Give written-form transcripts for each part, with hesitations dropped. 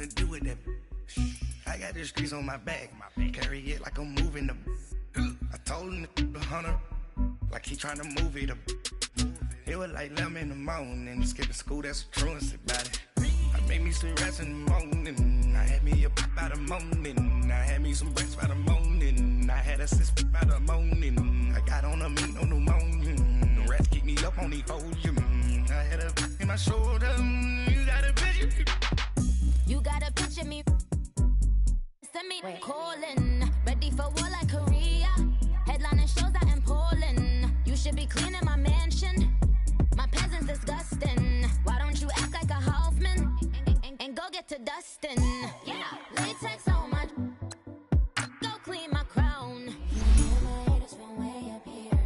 something to do with that. I got the streets on my back. Carry it like I'm moving the. I told him the hunter, like he trying to move it up. It was like 11 in the morning. Skipping school, that's a truancy about it. I made me some rest in the morning. I had me up by the morning. I had me some breaks by the morning. I had a sis by the morning. I got on a meat, no pneumonia. The rats keep me up on the folium. I had a in my shoulder. You got a picture. You got a picture me. Send me calling. Ready for war like Korea. Headlining shows out in Poland. You should be cleaning my mansion. My peasants disgusting. Why don't you act like a Hoffman and go get to dustin'? Yeah, latex on my. Go clean my crown.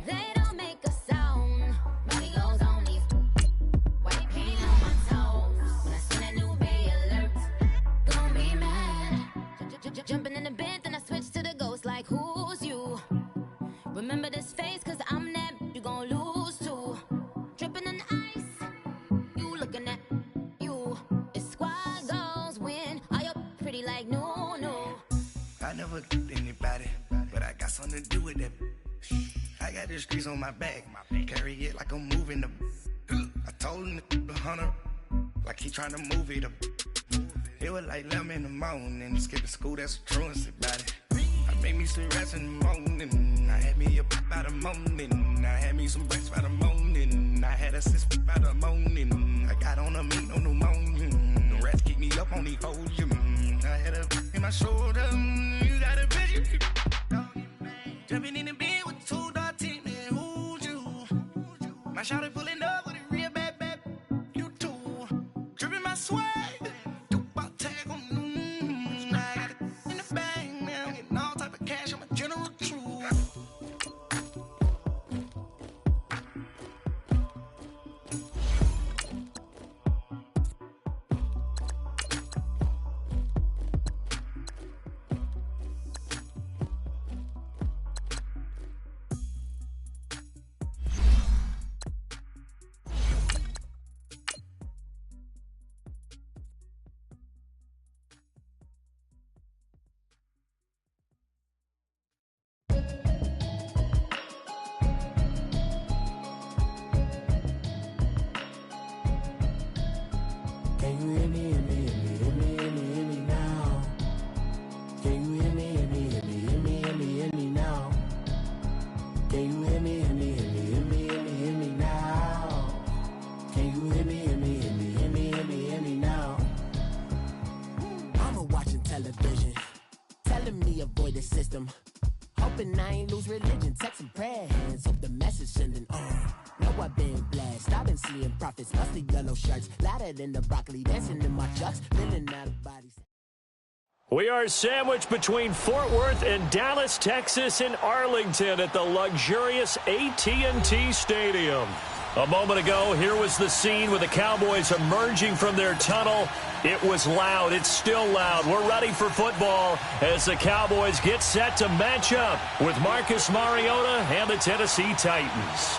They don't make a sound. Money goes on these. White paint on my toes. When I see that new Bay alert, gon' be mad. Jumping in the bed, then I switch to the ghost like who's you? Remember this face, cause I'm that you gon' lose too. Dripping in ice, you looking at you. It's squad goals win. Are you pretty like no? I never did anybody, but I got something to do with that. I got the streets on my back. Carry it like I'm moving the. I told him the hunter, like he trying to move it up. It was like 11 in the morning. Skipping school, that's a truancy about it. I made me some rest in the morning. I had me up by the morning. I had me some breaks by the morning. I had a sis by the morning. I got on a meat, no pneumonia. The rats keep me up on the folium. I had a in my shoulder. You got a picture. Jumping in the bed with 2 dark teeth, man. Who's you? My shawty pulling up with a real bad. You too. Dripping my swag. Can you hear me, hear me, hear me, hear me, hear me, hear me now? Can you hear me, hear me, hear me, hear me, hear me, hear me now? Can you hear me, hear me, hear me, hear me, hear me, hear me now? Can you hear me, hear me, hear me, hear me, hear me, hear me now? Mama watching television, telling me avoid the system. Hoping I ain't lose religion, texting prayer hands, hope the message sending on. Know I've been blessed, I've been seeing prophets, mostly yellow shirts, louder than the broccoli, dancing in my chucks, feeling out of bodies. We are sandwiched between Fort Worth and Dallas, Texas, and Arlington at the luxurious AT&T Stadium. A moment ago, here was the scene with the Cowboys emerging from their tunnel. It was loud. It's still loud. We're ready for football as the Cowboys get set to match up with Marcus Mariota and the Tennessee Titans.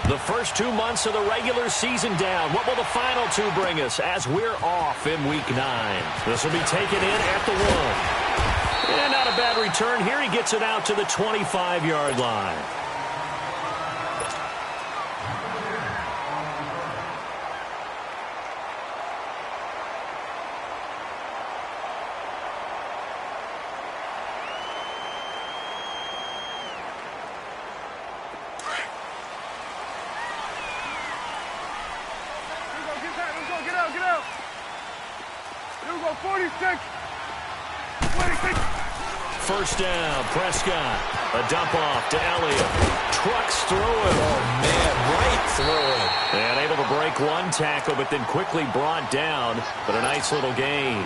The first 2 months of the regular season down. What will the final 2 bring us as we're off in Week 9? This will be taken in at the 1. And not a bad return here. He gets it out to the 25-yard line. First down, Prescott. A dump off to Elliott. Trucks through him. Oh, man, right through him. And able to break one tackle, but then quickly brought down. But a nice little gain.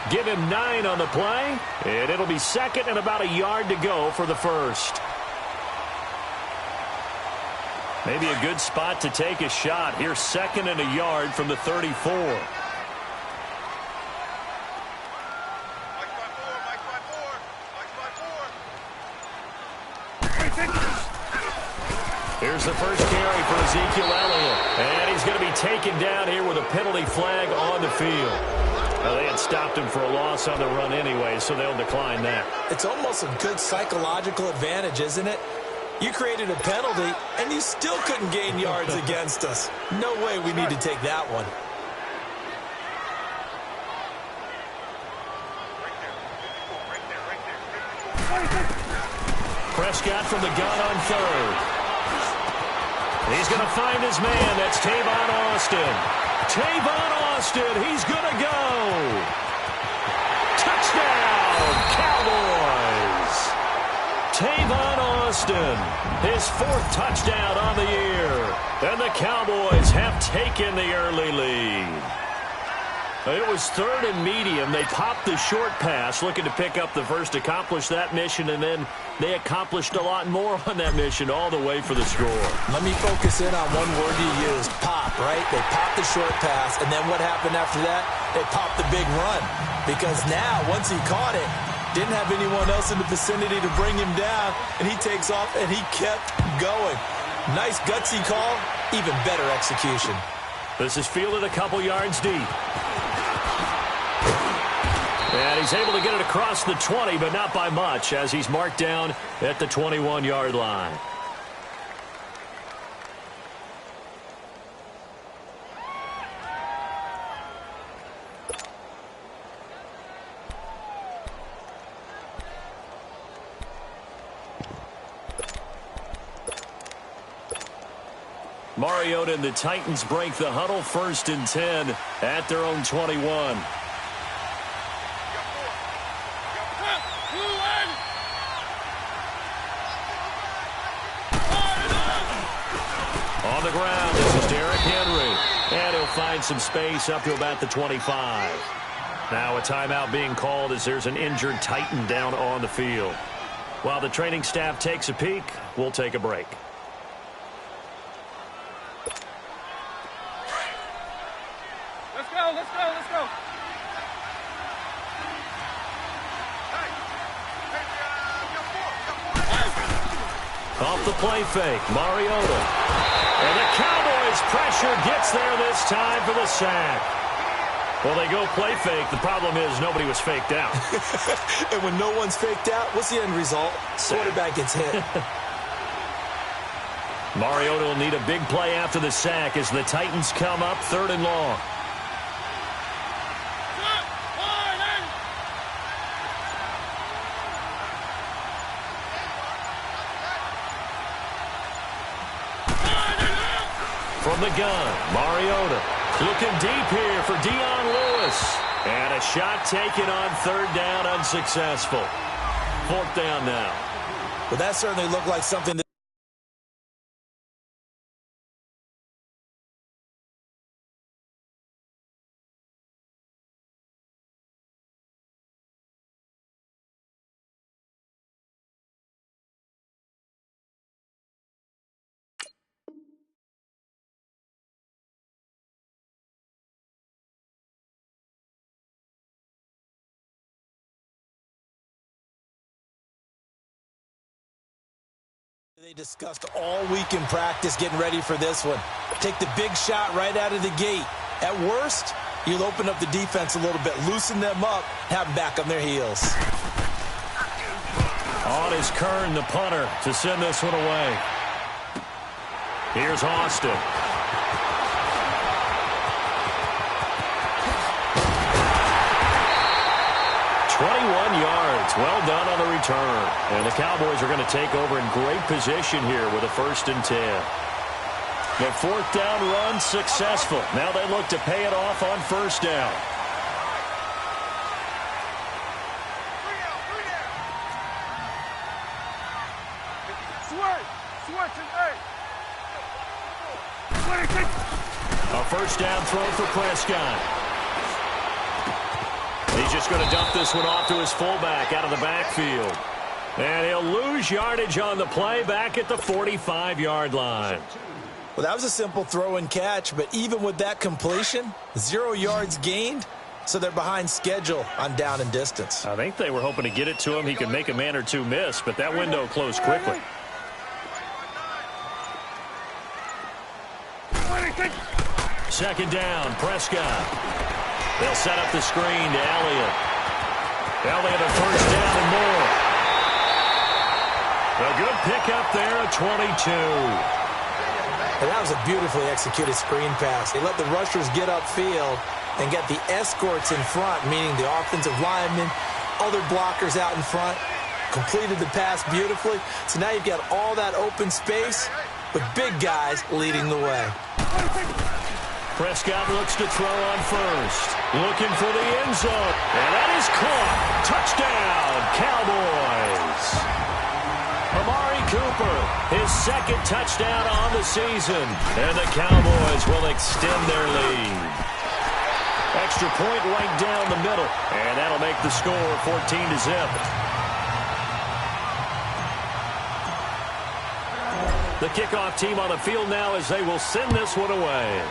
Give him 9 on the play, and it'll be second and about a yard to go for the first. Maybe a good spot to take a shot. Here's second and a yard from the 34. Here's the first carry for Ezekiel Elliott. And he's going to be taken down here with a penalty flag on the field. Well, they had stopped him for a loss on the run anyway, so they'll decline that. It's almost a good psychological advantage, isn't it? You created a penalty, and you still couldn't gain yards against us. No way we need to take that one. Prescott from the gun on third. He's going to find his man. That's Tavon Austin. Tavon Austin, he's going to go. Touchdown, Cowboys. Tavon Austin, his 4th touchdown on the year. And the Cowboys have taken the early lead. It was 3rd and medium. They popped the short pass, looking to pick up the first, accomplish that mission, and then they accomplished a lot more on that mission all the way for the score. Let me focus in on one word you used, pop, right? They popped the short pass, and then what happened after that? They popped the big run. Because now, once he caught it, didn't have anyone else in the vicinity to bring him down, and he takes off, and he kept going. Nice gutsy call, even better execution. This is fielded a couple yards deep. And he's able to get it across the 20, but not by much, as he's marked down at the 21-yard line. Mariota and the Titans break the huddle, 1st and 10 at their own 21. On the ground, this is Derrick Henry. And he'll find some space up to about the 25. Now a timeout being called as there's an injured Titan down on the field. While the training staff takes a peek, we'll take a break. Let's go, let's go, let's go. Off the play fake, Mariota. And the Cowboys pressure gets there this time for the sack. Well, they go play fake. The problem is nobody was faked out. And when no one's faked out, what's the end result? Quarterback gets hit. Mariota will need a big play after the sack as the Titans come up 3rd and long. From the gun, Mariota looking deep here for Dion Lewis. And a shot taken on 3rd down, unsuccessful. 4th down now. Well, that certainly looked like something that they discussed all week in practice getting ready for this one. Take the big shot right out of the gate. At worst, you'll open up the defense a little bit, loosen them up, have them back on their heels. On is Kern, the punter, to send this one away. Here's Austin. 21 yards. Well done on the return. And the Cowboys are going to take over in great position here with a 1st and 10. The 4th down run successful. Now they look to pay it off on 1st down. A 1st down throw for Prescott. He's just going to dump this one off to his fullback out of the backfield. And he'll lose yardage on the play back at the 45-yard line. Well, that was a simple throw and catch, but even with that completion, 0 yards gained, so they're behind schedule on down and distance. I think they were hoping to get it to him. He could make a man or two miss, but that window closed quickly. Second down, Prescott. They'll set up the screen to Elliott. Elliott a first down and more. A good pickup there at 22. And that was a beautifully executed screen pass. They let the rushers get upfield and get the escorts in front, meaning the offensive linemen, other blockers out in front, completed the pass beautifully. So now you've got all that open space with big guys leading the way. Prescott looks to throw on first. Looking for the end zone. And that is caught. Touchdown, Cowboys. Amari Cooper, his second touchdown on the season. And the Cowboys will extend their lead. Extra point right down the middle. And that'll make the score 14-0. The kickoff team on the field now as they will send this one away.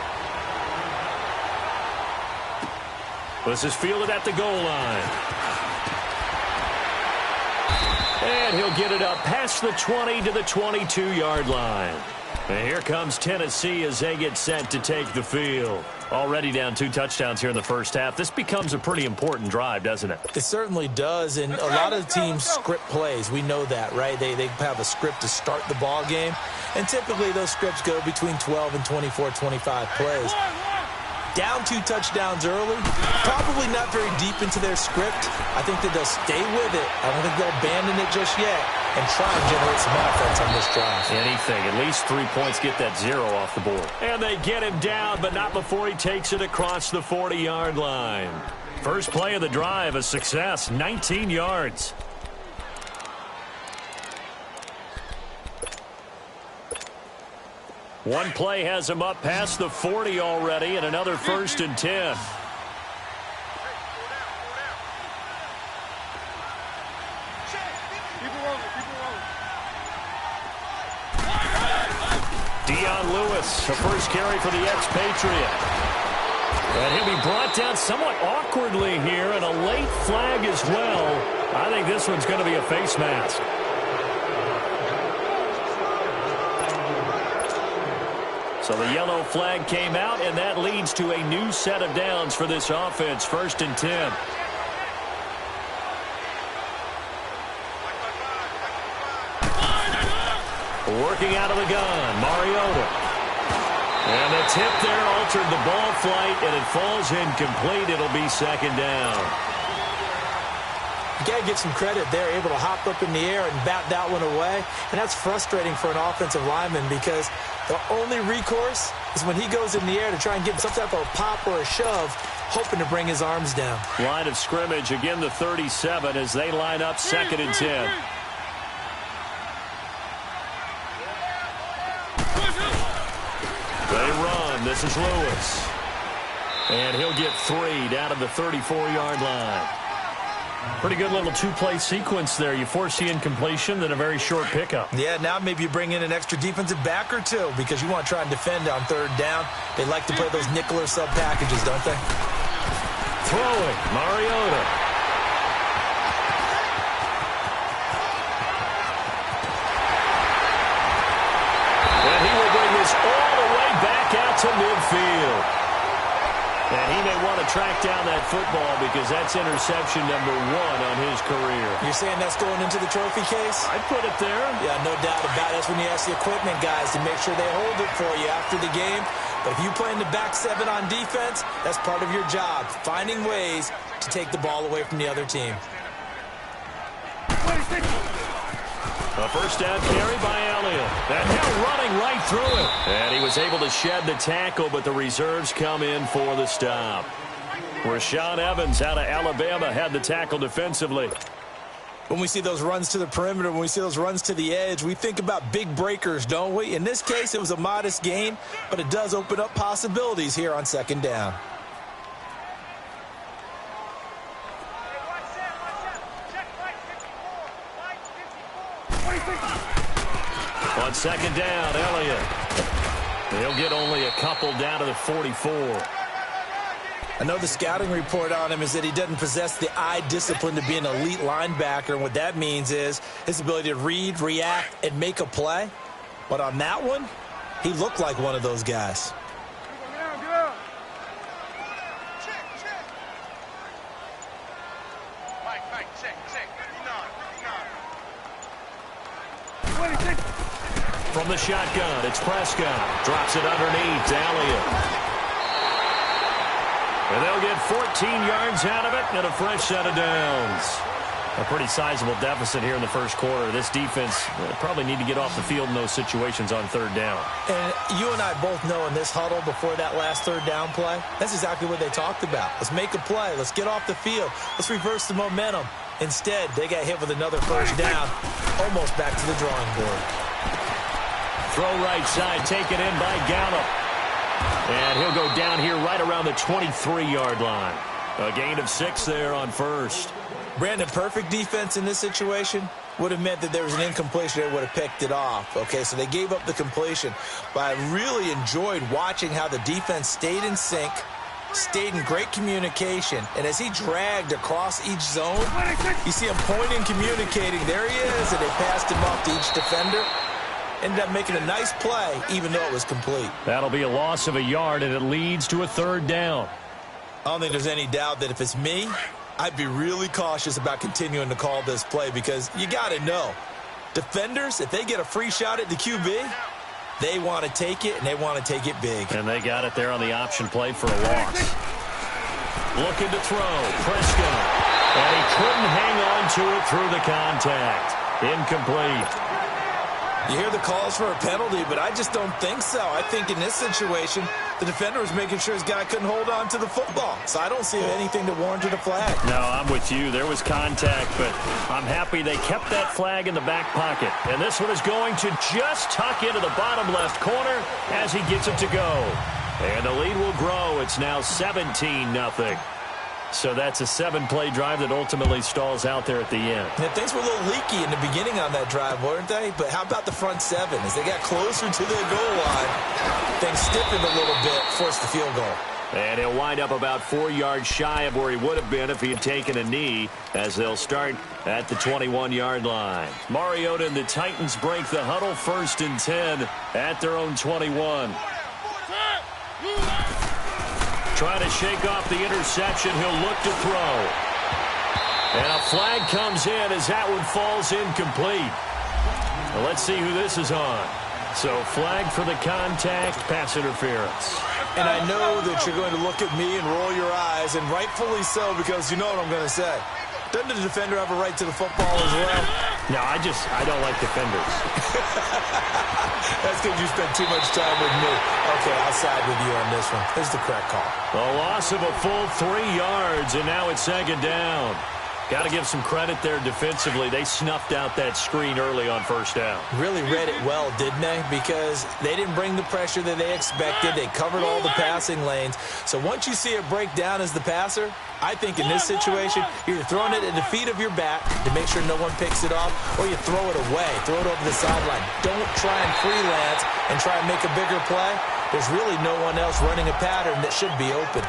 This is fielded at the goal line. And he'll get it up past the 20 to the 22-yard line. And here comes Tennessee as they get set to take the field. Already down 2 touchdowns here in the first half. This becomes a pretty important drive, doesn't it? It certainly does, and a lot of the teams script plays. We know that, right? They have a script to start the ball game, and typically those scripts go between 12 and 24, 25 plays. Down 2 touchdowns early, probably not very deep into their script. I think that they'll stay with it. I don't think they'll abandon it just yet and try and generate some offense on this drive. Anything, at least 3 points, get that 0 off the board. And they get him down, but not before he takes it across the 40-yard line. First play of the drive, a success, 19 yards. One play has him up past the 40 already, and another 1st and 10. Keep it rolling, keep it rolling. Dion Lewis, the first carry for the expatriate. And he'll be brought down somewhat awkwardly here, and a late flag as well. I think this one's going to be a face mask. So the yellow flag came out, and that leads to a new set of downs for this offense. 1st and 10. Working out of the gun, Mariota. And the tip there altered the ball flight, and it falls incomplete. It'll be 2nd down. You got to get some credit there, able to hop up in the air and bat that one away. And that's frustrating for an offensive lineman because the only recourse is when he goes in the air to try and get some type of a pop or a shove, hoping to bring his arms down. Line of scrimmage, again the 37 as they line up 2nd and 10. They run. This is Lewis. And he'll get 3 down to the 34-yard line. Pretty good little 2-play sequence there. You force the incompletion, then a very short pickup. Yeah, now maybe you bring in an extra defensive back or 2 because you want to try and defend on 3rd down. They like to play those nickel or sub packages, don't they? Throwing, Mariota. And he will bring this all the way back out to midfield. And he may want to track down that football because that's interception number 1 on his career. You're saying that's going into the trophy case? I'd put it there. Yeah, no doubt about it. That's when you ask the equipment guys to make sure they hold it for you after the game. But if you play in the back 7 on defense, that's part of your job, finding ways to take the ball away from the other team. A first down carry by Elliott. And now running right through it. And he was able to shed the tackle, but the reserves come in for the stop. Rashaan Evans out of Alabama had the tackle defensively. When we see those runs to the perimeter, when we see those runs to the edge, we think about big breakers, don't we? In this case, it was a modest gain, but it does open up possibilities here on 2nd down. On 2nd down, Elliott. He'll get only a couple down to the 44. I know the scouting report on him is that he doesn't possess the eye discipline to be an elite linebacker. And what that means is his ability to read, react, and make a play. But on that one, he looked like one of those guys. From the shotgun, it's Prescott. Drops it underneath. Elliott. And they'll get 14 yards out of it and a fresh set of downs. A pretty sizable deficit here in the first quarter. This defense probably need to get off the field in those situations on third down. And you and I both know in this huddle before that last third down play, that's exactly what they talked about. Let's make a play. Let's get off the field. Let's reverse the momentum. Instead, they got hit with another first down, almost back to the drawing board. Throw right side, taken in by Gallup. And he'll go down here right around the 23-yard line. A gain of 6 there on first. Brandon, perfect defense in this situation would have meant that there was an incompletion. They would have picked it off. Okay, so they gave up the completion. But I really enjoyed watching how the defense stayed in sync, stayed in great communication. And as he dragged across each zone, you see him pointing, communicating. There he is, and they passed him off to each defender. Ended up making a nice play, even though it was complete. That'll be a loss of a yard, and it leads to a third down. I don't think there's any doubt that if it's me, I'd be really cautious about continuing to call this play because you got to know, defenders, if they get a free shot at the QB, they want to take it, and they want to take it big. And they got it there on the option play for a loss. Looking to throw. Prescott. And he couldn't hang on to it through the contact. Incomplete. You hear the calls for a penalty, but I just don't think so. I think in this situation, the defender was making sure his guy couldn't hold on to the football. So I don't see anything that warranted a flag. No, I'm with you. There was contact, but I'm happy they kept that flag in the back pocket. And this one is going to just tuck into the bottom left corner as he gets it to go. And the lead will grow. It's now 17-0. So that's a 7-play drive that ultimately stalls out there at the end. And things were a little leaky in the beginning on that drive, weren't they? But how about the front seven? As they got closer to their goal line, things stiffened a little bit, forced the field goal. And he'll wind up about 4 yards shy of where he would have been if he had taken a knee, as they'll start at the 21-yard line. Mariota and the Titans break the huddle, 1st and 10 at their own 21. Trying to shake off the interception. He'll look to throw. And a flag comes in as that one falls incomplete. Well, let's see who this is on. So flag for the contact, pass interference. And I know that you're going to look at me and roll your eyes, and rightfully so, because you know what I'm going to say. Doesn't the defender have a right to the football as well? No, I don't like defenders. That's because you spend too much time with me. Okay, I'll side with you on this one. Here's the correct call. A loss of a full 3 yards, and now it's 2nd down. Got to give some credit there defensively. They snuffed out that screen early on 1st down. Really read it well, didn't they? Because they didn't bring the pressure that they expected. They covered all the passing lanes. So once you see it break down as the passer, I think in this situation, you're either throwing it at the feet of your back to make sure no one picks it off, or you throw it away, throw it over the sideline. Don't try and freelance and try and make a bigger play. There's really no one else running a pattern that should be open.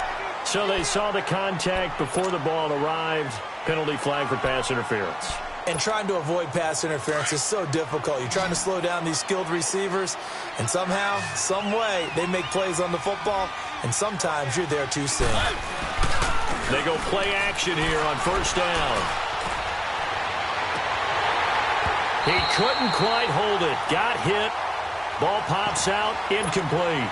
So they saw the contact before the ball arrived. Penalty flag for pass interference. And trying to avoid pass interference is so difficult. You're trying to slow down these skilled receivers, and somehow, some way, they make plays on the football, and sometimes you're there too soon. They go play action here on 1st down. He couldn't quite hold it. Got hit. Ball pops out. Incomplete.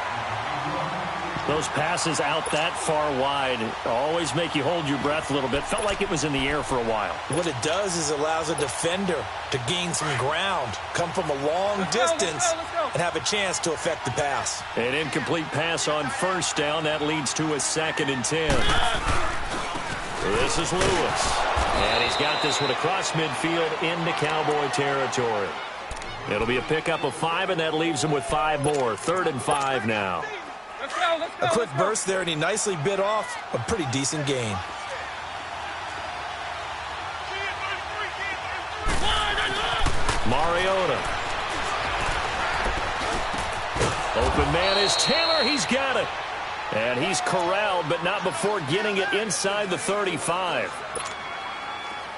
Those passes out that far wide always make you hold your breath a little bit. Felt like it was in the air for a while. What it does is allows a defender to gain some ground, come from a long distance, and have a chance to affect the pass. An incomplete pass on 1st down. That leads to a 2nd and 10. This is Lewis. And he's got this one across midfield into Cowboy territory. It'll be a pickup of 5, and that leaves him with 5 more. 3rd and 5 now. A quick burst there, and he nicely bit off a pretty decent gain. Mariota. Open man is Taylor. He's got it. And he's corralled, but not before getting it inside the 35.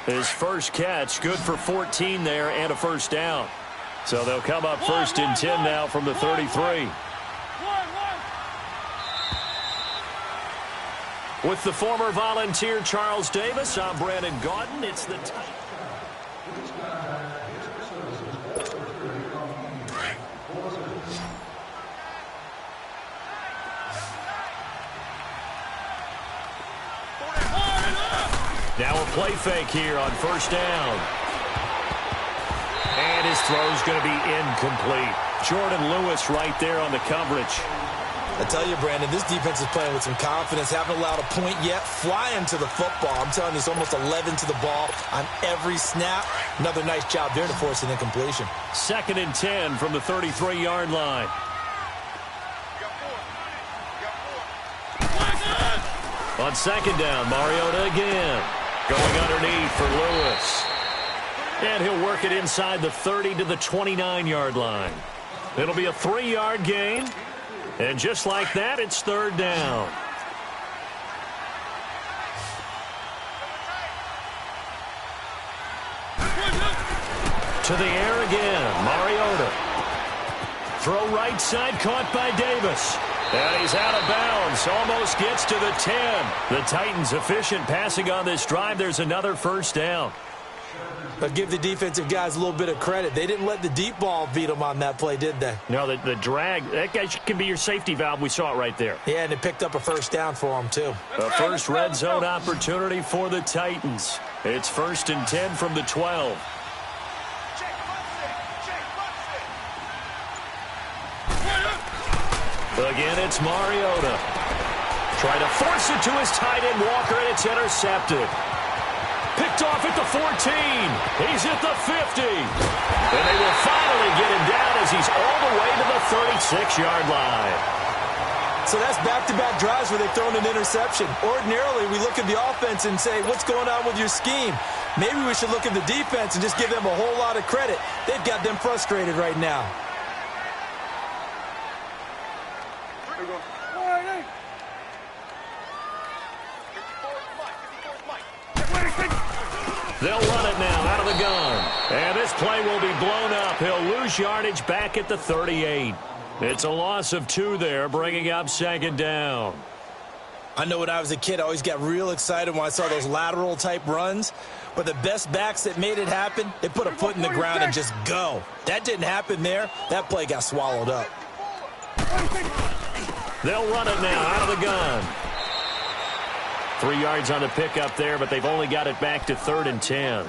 His first catch, good for 14 there and a 1st down. So they'll come up 1st and 10 now from the 33. With the former Volunteer Charles Davis, I'm Brandon Gaudin. It's the Titans. Now a play fake here on first down. And his throw's going to be incomplete. Jordan Lewis right there on the coverage. I tell you, Brandon, this defense is playing with some confidence. Haven't allowed a point yet. Flying to the football. I'm telling you, it's almost 11 to the ball on every snap. Another nice job there to force an incompletion. 2nd and 10 from the 33-yard line. On 2nd down, Mariota again. Going underneath for Lewis. And he'll work it inside the 30 to the 29-yard line. It'll be a 3-yard gain. And just like that, it's 3rd down. To the air again, Mariota. Throw right side, caught by Davis. And he's out of bounds, almost gets to the 10. The Titans efficient passing on this drive. There's another 1st down. But give the defensive guys a little bit of credit. They didn't let the deep ball beat them on that play, did they? No, the drag, that guy can be your safety valve. We saw it right there. Yeah, and it picked up a 1st down for them, too. The first red zone opportunity for the Titans. It's 1st and 10 from the 12. Again, it's Mariota. Try to force it to his tight end, Walker, and it's intercepted. Picked off at the 14. He's at the 50. And they will finally get him down as he's all the way to the 36-yard line. So that's back-to-back drives where they've thrown an interception. Ordinarily, we look at the offense and say, what's going on with your scheme? Maybe we should look at the defense and just give them a whole lot of credit. They've got them frustrated right now. They'll run it now out of the gun. And this play will be blown up. He'll lose yardage back at the 38. It's a loss of 2 there, bringing up 2nd down. I know when I was a kid, I always got real excited when I saw those lateral-type runs. But the best backs that made it happen, they put a foot in the ground and just go. That didn't happen there. That play got swallowed up. They'll run it now out of the gun. 3 yards on the pickup there, but they've only got it back to 3rd and 10.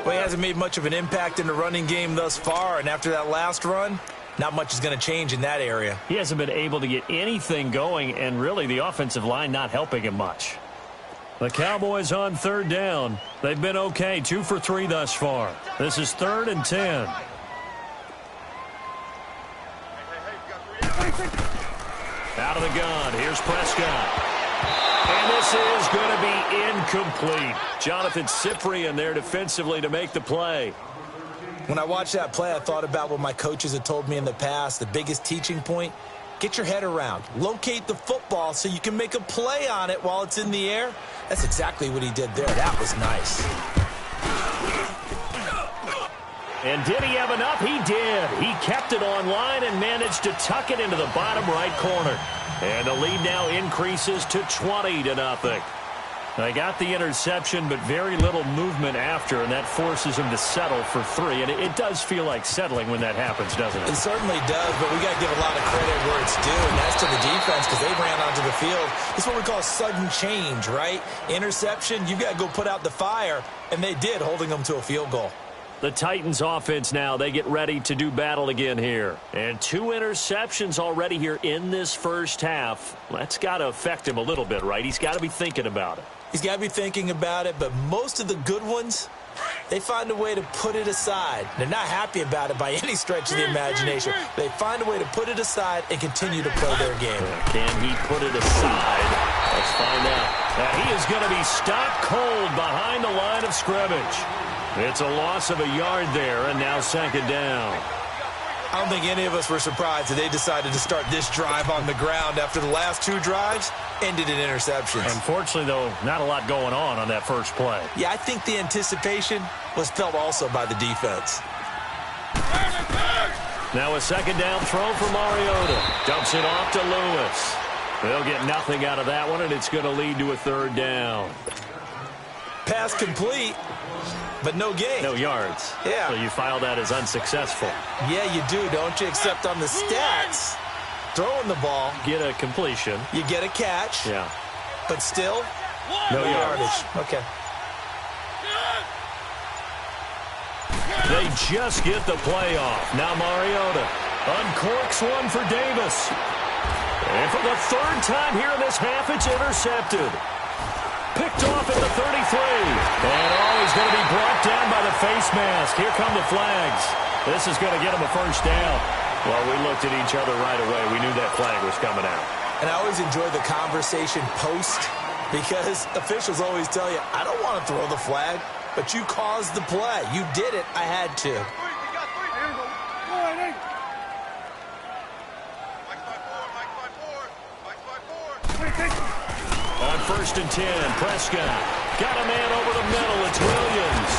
Well, he hasn't made much of an impact in the running game thus far, and after that last run, not much is going to change in that area. He hasn't been able to get anything going, and really the offensive line not helping him much. The Cowboys on 3rd down. They've been okay, 2 for 3 thus far. This is 3rd and 10. Out of the gun, here's Prescott. And this is going to be incomplete. Jonathan Cyprien there defensively to make the play. When I watched that play, I thought about what my coaches had told me in the past. The biggest teaching point, get your head around. Locate the football so you can make a play on it while it's in the air. That's exactly what he did there. That was nice. And did he have enough? He did. He kept it on line and managed to tuck it into the bottom right corner. And the lead now increases to 20-0. They got the interception, but very little movement after, and that forces him to settle for 3. And it does feel like settling when that happens, doesn't it? It certainly does, but we got to give a lot of credit where it's due, and that's to the defense because they ran onto the field. It's what we call sudden change, right? Interception, you got to go put out the fire, and they did, holding them to a field goal. The Titans offense now, they get ready to do battle again here. And 2 interceptions already here in this first half. That's got to affect him a little bit, right? He's got to be thinking about it. He's got to be thinking about it, but most of the good ones, they find a way to put it aside. They're not happy about it by any stretch of the imagination. They find a way to put it aside and continue to play their game. Can he put it aside? Let's find out. Now he is going to be stopped cold behind the line of scrimmage. It's a loss of a yard there, and now 2nd down. I don't think any of us were surprised that they decided to start this drive on the ground after the last 2 drives ended in interceptions. Unfortunately, though, not a lot going on that first play. Yeah, I think the anticipation was felt also by the defense. Now a 2nd down throw for Mariota. Dumps it off to Lewis. They'll get nothing out of that one, and it's going to lead to a 3rd down. Pass complete, but no gain. No yards. Yeah. So you file that as unsuccessful. Yeah, you do, don't you? Except on the stats, throwing the ball. Get a completion. You get a catch. Yeah. But still, No yardage. Okay. They just get the play off. Now Mariota uncorks one for Davis. And for the third time here in this half, it's intercepted. Picked off at the 33. And he's going to be brought down by the face mask. Here come the flags. This is going to get him a first down. Well, we looked at each other right away. We knew that flag was coming out. And I always enjoy the conversation post because officials always tell you, I don't want to throw the flag, but you caused the play. You did it. I had to. On 1st and 10, Prescott got a man over the middle. It's Williams.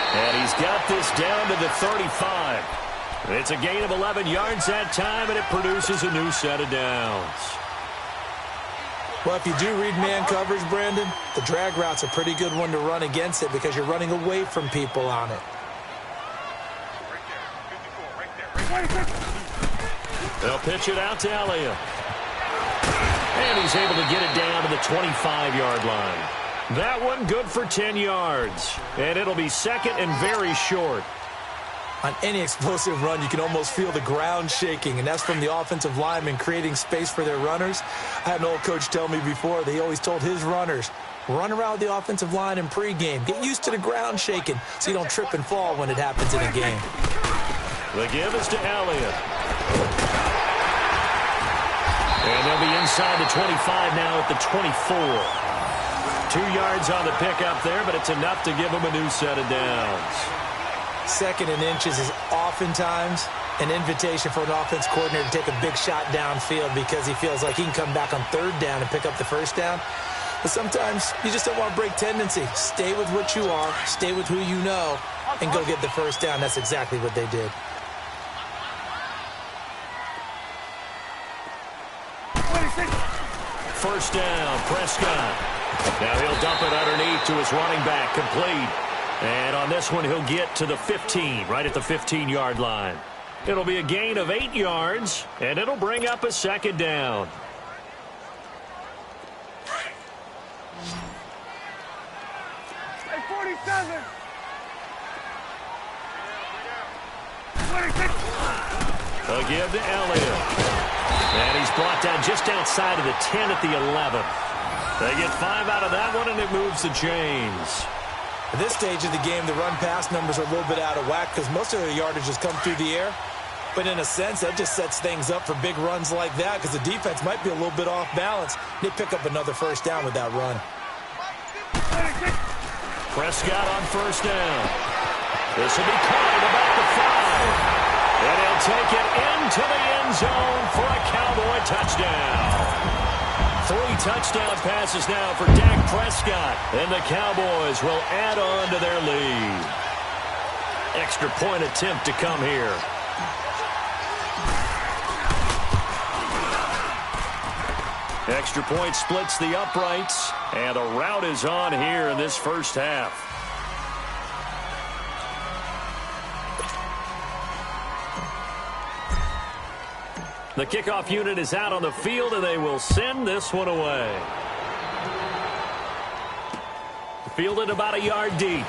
And he's got this down to the 35. It's a gain of 11 yards that time, and it produces a new set of downs. Well, if you do read man coverage, Brandon, the drag route's a pretty good one to run against it because you're running away from people on it. They'll pitch it out to Elliott. And he's able to get it down to the 25-yard line. That one good for 10 yards. And it'll be second and very short. On any explosive run, you can almost feel the ground shaking, and that's from the offensive linemen creating space for their runners. I had an old coach tell me before, they always told his runners, run around with the offensive line in pregame. Get used to the ground shaking so you don't trip and fall when it happens in a game. The give is to Elliott. And they'll be inside the 25 now at the 24. 2 yards on the pickup there, but it's enough to give them a new set of downs. 2nd and inches is oftentimes an invitation for an offense coordinator to take a big shot downfield because he feels like he can come back on 3rd down and pick up the 1st down. But sometimes you just don't want to break tendency. Stay with what you are, stay with who you know, and go get the 1st down. That's exactly what they did. First down, Prescott. Now he'll dump it underneath to his running back, complete. And on this one, he'll get to the 15, right at the 15-yard line. It'll be a gain of 8 yards, and it'll bring up a 2nd down. Hey, 47. 26. A give to Elliott. And he's brought down just outside of the 10 at the 11. They get 5 out of that one, and it moves the chains. At this stage of the game, the run-pass numbers are a little bit out of whack because most of their yardage has come through the air. But in a sense, that just sets things up for big runs like that because the defense might be a little bit off balance. They pick up another 1st down with that run. Prescott on 1st down. This will be caught at about the 5. And he'll take it into the end zone for a Cowboy touchdown. 3 touchdown passes now for Dak Prescott. And the Cowboys will add on to their lead. Extra point attempt to come here. Extra point splits the uprights. And the route is on here in this first half. The kickoff unit is out on the field, and they will send this one away. Fielded about a yard deep.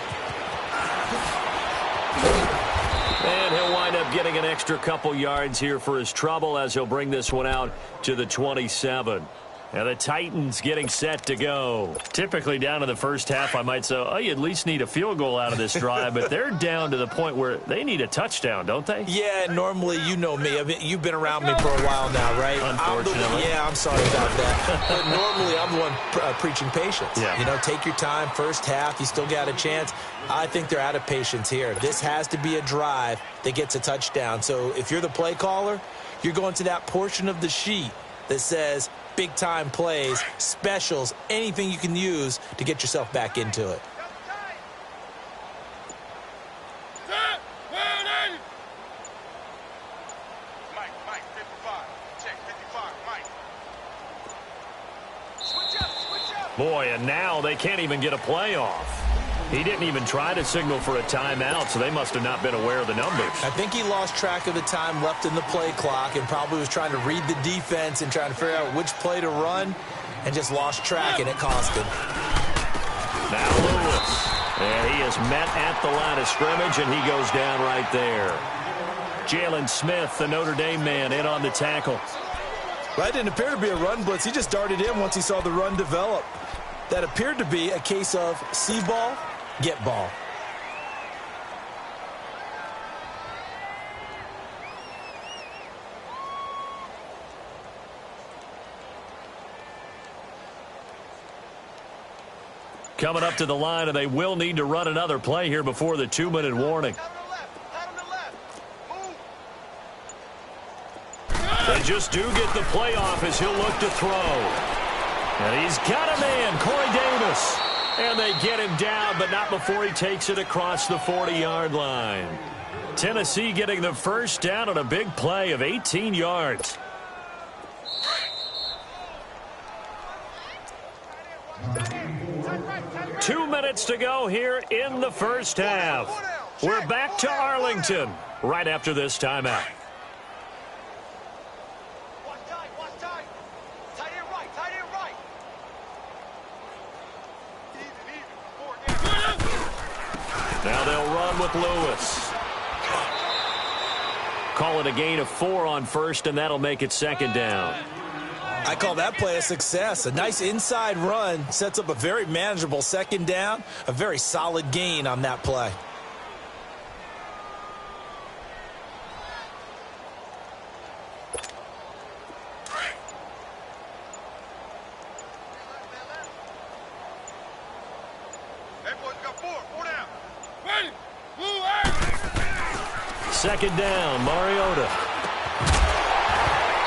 And he'll wind up getting an extra couple yards here for his trouble as he'll bring this one out to the 27. And the Titans getting set to go. Typically down in the first half, I might say, oh, you at least need a field goal out of this drive. But they're down to the point where they need a touchdown, don't they? Yeah, normally, you know me. I mean, you've been around me for a while now, right? Unfortunately. I'm sorry about that. But normally, I'm the one preaching patience. Yeah. You know, take your time. First half, you still got a chance. I think they're out of patience here. This has to be a drive that gets a touchdown. So if you're the play caller, you're going to that portion of the sheet that says big-time plays, specials, anything you can use to get yourself back into it. Mike, 55. Check, 55, Mike. Switch up. Boy, and now they can't even get a play off. He didn't even try to signal for a timeout, so they must have not been aware of the numbers. I think he lost track of the time left in the play clock and probably was trying to read the defense and trying to figure out which play to run and just lost track, and it cost him. Now Lewis. And he is met at the line of scrimmage, and he goes down right there. Jalen Smith, the Notre Dame man, in on the tackle. That didn't appear to be a run blitz. He just darted in once he saw the run develop. That appeared to be a case of see ball, get ball. Coming up to the line, and they will need to run another play here before the 2-minute warning. They just do get the play off as he'll look to throw. And he's got a man, Corey Davis. And they get him down, but not before he takes it across the 40-yard line. Tennessee getting the first down on a big play of 18 yards. Two minutes to go here in the first half. We're back to Arlington right after this timeout. Now they'll run with Lewis. Call it a gain of 4 on first, and that'll make it second down. I call that play a success. A nice inside run sets up a very manageable second down. A very solid gain on that play. Second down, Mariota.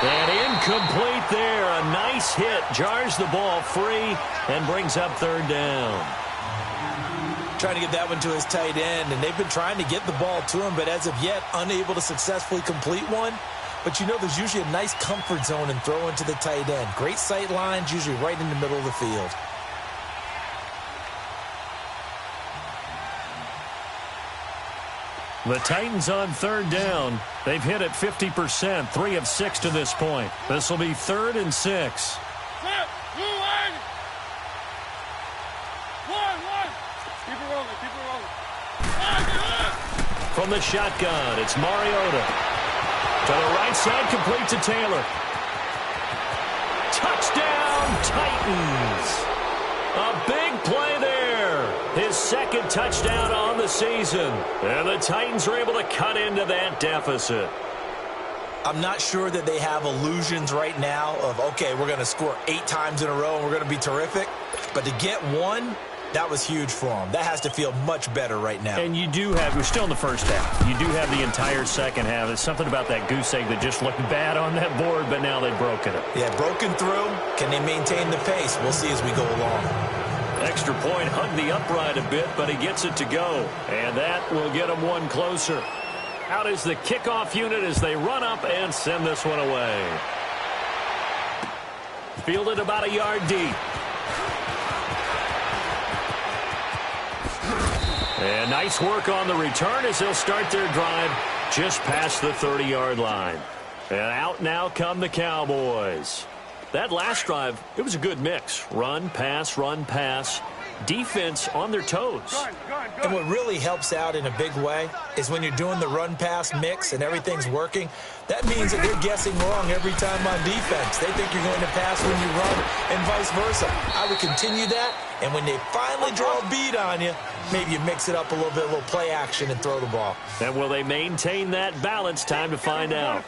And incomplete there. A nice hit. Jars the ball free and brings up third down. Trying to get that one to his tight end, and they've been trying to get the ball to him, but as of yet, unable to successfully complete one. But you know there's usually a nice comfort zone in throwing to the tight end. Great sight lines, usually right in the middle of the field. The Titans on third down. They've hit it 50%, 3 of 6 to this point. This will be 3rd and 6. From the shotgun, it's Mariota. To the right side, complete to Taylor. Touchdown, Titans. A big play there. His second touchdown on the season. And the Titans are able to cut into that deficit. I'm not sure that they have illusions right now of, okay, we're going to score 8 times in a row and we're going to be terrific. But to get one, that was huge for them. That has to feel much better right now. And you do have, we're still in the first half. You do have the entire second half. There's something about that goose egg that just looked bad on that board, but now they've broken it. Yeah, broken through. Can they maintain the pace? We'll see as we go along. Extra point, hugged the upright a bit, but he gets it to go. And that will get him one closer. Out is the kickoff unit as they run up and send this one away. Fielded about a yard deep. And nice work on the return as they'll start their drive just past the 30-yard line. And out now come the Cowboys. That last drive, it was a good mix. Run, pass, defense on their toes. And what really helps out in a big way is when you're doing the run-pass mix and everything's working, that means that they're guessing wrong every time on defense. They think you're going to pass when you run and vice versa. I would continue that, and when they finally draw a bead on you, maybe you mix it up a little bit, a little play action and throw the ball. And will they maintain that balance? Time to find out.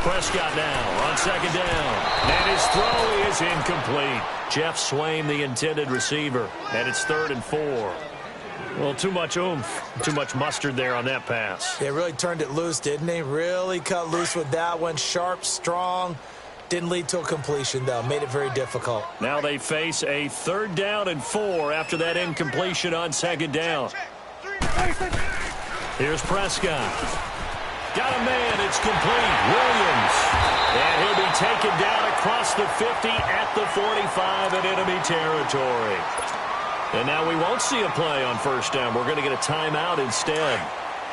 Prescott now on second down. And his throw is incomplete. Jeff Swain, the intended receiver. And it's 3rd and 4. Well, too much oomph, too much mustard there on that pass. They really turned it loose, didn't they? Really cut loose with that one. Sharp, strong. Didn't lead to a completion, though. Made it very difficult. Now they face a 3rd down and 4 after that incompletion on second down. Here's Prescott. Got a man, it's complete. Williams. And he'll be taken down across the 50 at the 45 in enemy territory. And now we won't see a play on first down. We're going to get a timeout instead.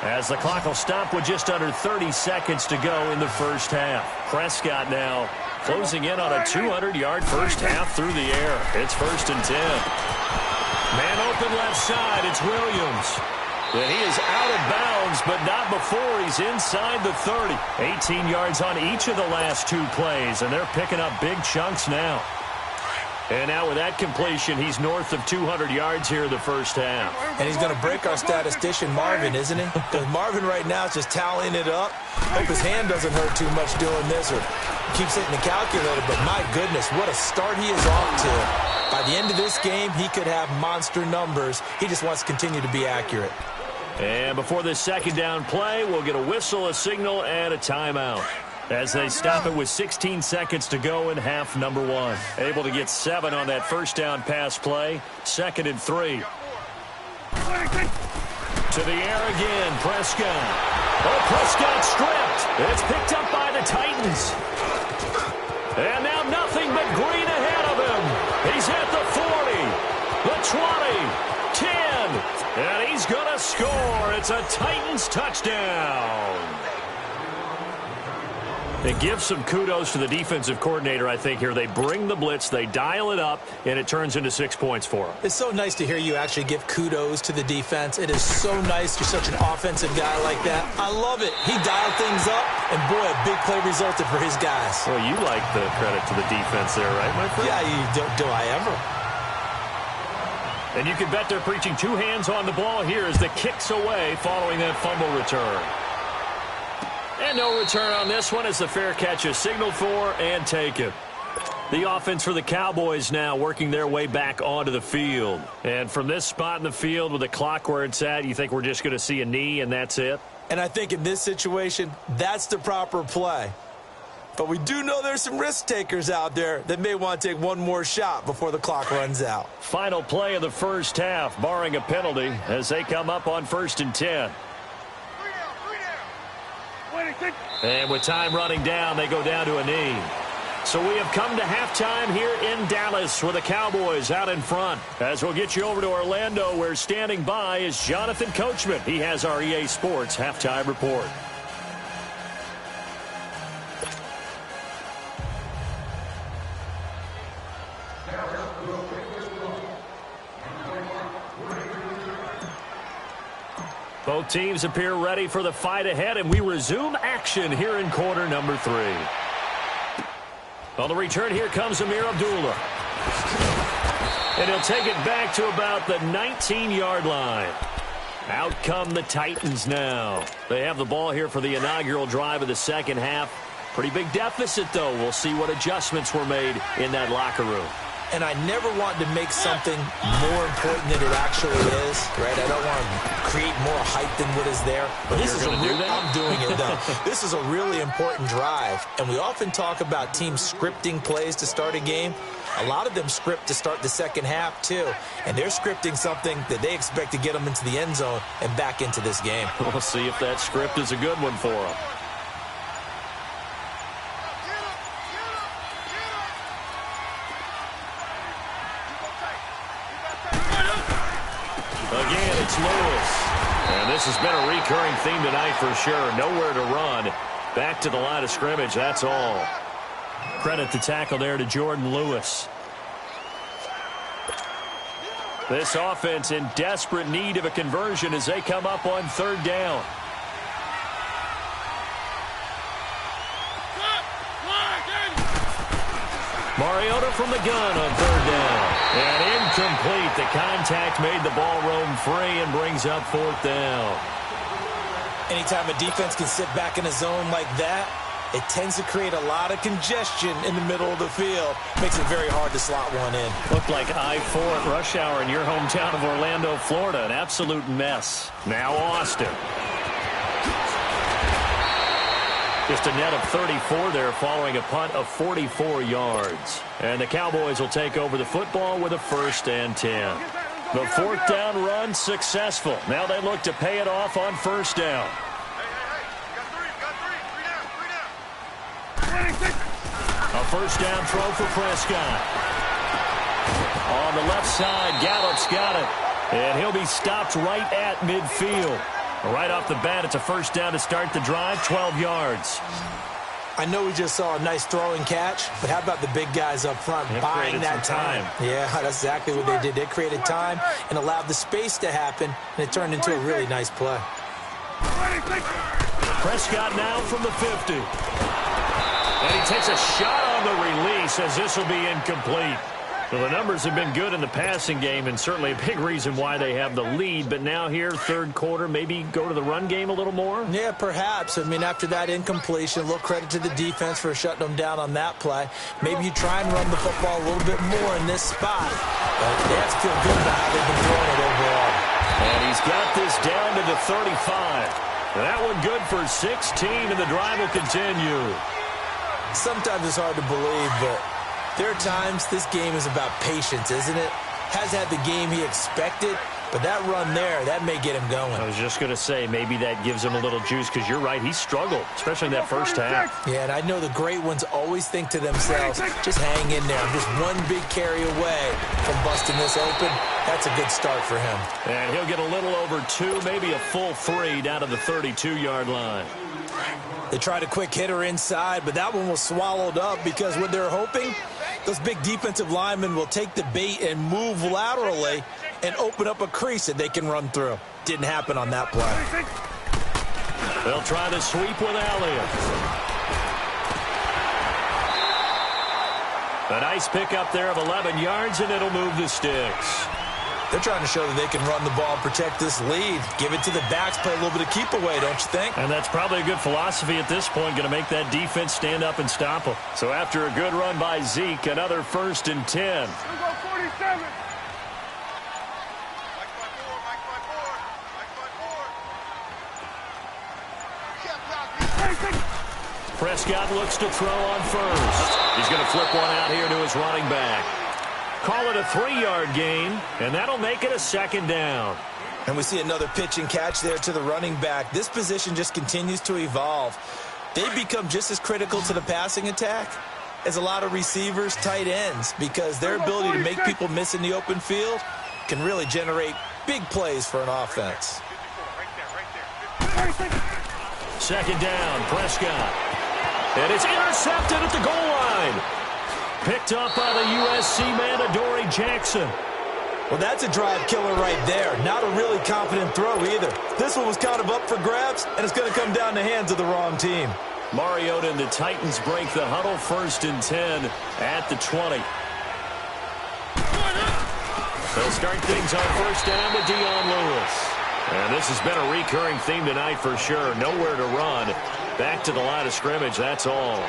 As the clock will stop with just under 30 seconds to go in the first half. Prescott now closing in on a 200-yard first half through the air. It's 1st and 10. Man open left side. It's Williams. And he is out of bounds, but not before he's inside the 30. 18 yards on each of the last 2 plays, and they're picking up big chunks now. And now with that completion, he's north of 200 yards here in the first half. And he's going to break our statistician Marvin, isn't he? Because Marvin right now is just tallying it up. Hope his hand doesn't hurt too much doing this or keeps hitting the calculator. But my goodness, what a start he is off to. By the end of this game, he could have monster numbers. He just wants to continue to be accurate. And before this second down play, we'll get a whistle, a signal, and a timeout. As they stop it with 16 seconds to go in half number 1. Able to get 7 on that first down pass play. 2nd and 3. To the air again, Prescott. Oh, Prescott stripped. It's picked up by the Titans. And now nothing but green ahead of him. He's at the 40, the 20, 10, and he's going to score. It's a Titans touchdown. It gives some kudos to the defensive coordinator, I think, here. They bring the blitz, they dial it up, and it turns into 6 points for them. It's so nice to hear you actually give kudos to the defense. It is so nice you're such an offensive guy like that. I love it. He dialed things up, and boy, a big play resulted for his guys. Well, you like the credit to the defense there, right, my friend? Yeah, do I ever? And you can bet they're preaching 2 hands on the ball here as the kick's away following that fumble return. And no return on this one as the fair catch is signaled for and taken. The offense for the Cowboys now working their way back onto the field. And from this spot in the field with the clock where it's at, you think we're just going to see a knee and that's it? And I think in this situation, that's the proper play. But we do know there's some risk takers out there that may want to take one more shot before the clock runs out. Final play of the first half, barring a penalty, as they come up on 1st and 10. And with time running down, they go down to a knee. So we have come to halftime here in Dallas with the Cowboys out in front. As we'll get you over to Orlando, where standing by is Jonathan Coachman. He has our EA Sports halftime report. Both teams appear ready for the fight ahead, and we resume action here in quarter number 3. On the return, here comes Amir Abdullah. And he'll take it back to about the 19-yard line. Out come the Titans now. They have the ball here for the inaugural drive of the second half. Pretty big deficit, though. We'll see what adjustments were made in that locker room. And I never want to make something more important than it actually is, right? I don't want to create more hype than what is there. But this is I'm doing it, though. This is a really important drive. And we often talk about teams scripting plays to start a game. A lot of them script to start the second half, too. And they're scripting something that they expect to get them into the end zone and back into this game. We'll see if that script is a good one for them. Again, it's Lewis. And this has been a recurring theme tonight for sure. Nowhere to run. Back to the line of scrimmage, that's all. Credit the tackle there to Jordan Lewis. This offense in desperate need of a conversion as they come up on 3rd down. Mariota from the gun on 3rd down. And incomplete. The contact made the ball roam free and brings up 4th down. Anytime a defense can sit back in a zone like that, it tends to create a lot of congestion in the middle of the field. Makes it very hard to slot one in. Looked like I-4 at rush hour in your hometown of Orlando, Florida. An absolute mess. Now Austin. Just a net of 34 there following a punt of 44 yards. And the Cowboys will take over the football with a 1st and 10. The 4th down run successful. Now they look to pay it off on 1st down. A 1st down throw for Prescott. On the left side, Gallup's got it. And he'll be stopped right at midfield. Right off the bat, it's a first down to start the drive, 12 yards. I know we just saw a nice throw and catch, but how about the big guys up front buying that time? Yeah, that's exactly what they did. They created time and allowed the space to happen, and it turned into a really nice play. Prescott now from the 50. And he takes a shot on the release as this will be incomplete. Well, the numbers have been good in the passing game and certainly a big reason why they have the lead. But now here, third quarter, maybe go to the run game a little more? Yeah, perhaps. I mean, after that incompletion, a little credit to the defense for shutting them down on that play. Maybe you try and run the football a little bit more in this spot. But they have to feel good about how they've been throwing it overall. And he's got this down to the 35. That one good for 16, and the drive will continue. Sometimes it's hard to believe, but there are times this game is about patience, isn't it? Has had the game he expected, but that run there, that may get him going. I was just going to say, maybe that gives him a little juice, because you're right, he struggled, especially in that first half. Yeah, and I know the great ones always think to themselves, just hang in there. I'm just one big carry away from busting this open. That's a good start for him. And he'll get a little over 2, maybe a full 3 down to the 32-yard line. They tried a quick hitter inside, but that one was swallowed up because what they're hoping, those big defensive linemen will take the bait and move laterally and open up a crease that they can run through. Didn't happen on that play. They'll try the sweep with Elliott. A nice pickup there of 11 yards, and it'll move the sticks. They're trying to show that they can run the ball and protect this lead. Give it to the backs, play a little bit of keep away, don't you think? And that's probably a good philosophy at this point, going to make that defense stand up and stop them. So after a good run by Zeke, another 1st and 10. We'll go 47. Prescott looks to throw on first. He's going to flip one out here to his running back. Call it a 3-yard gain, and that'll make it a 2nd down. And we see another pitch and catch there to the running back. This position just continues to evolve. They become just as critical to the passing attack as a lot of receivers, tight ends, because their ability to make people miss in the open field can really generate big plays for an offense. 2nd down, Prescott. And it's intercepted at the goal line. Picked up by the USC man, Adoree Jackson. Well, that's a drive killer right there. Not a really confident throw either. This one was kind of up for grabs, and it's going to come down the hands of the wrong team. Mariota and the Titans break the huddle, 1st and 10 at the 20. They'll start things on 1st down with Dion Lewis. And this has been a recurring theme tonight for sure. Nowhere to run. Back to the line of scrimmage, that's all.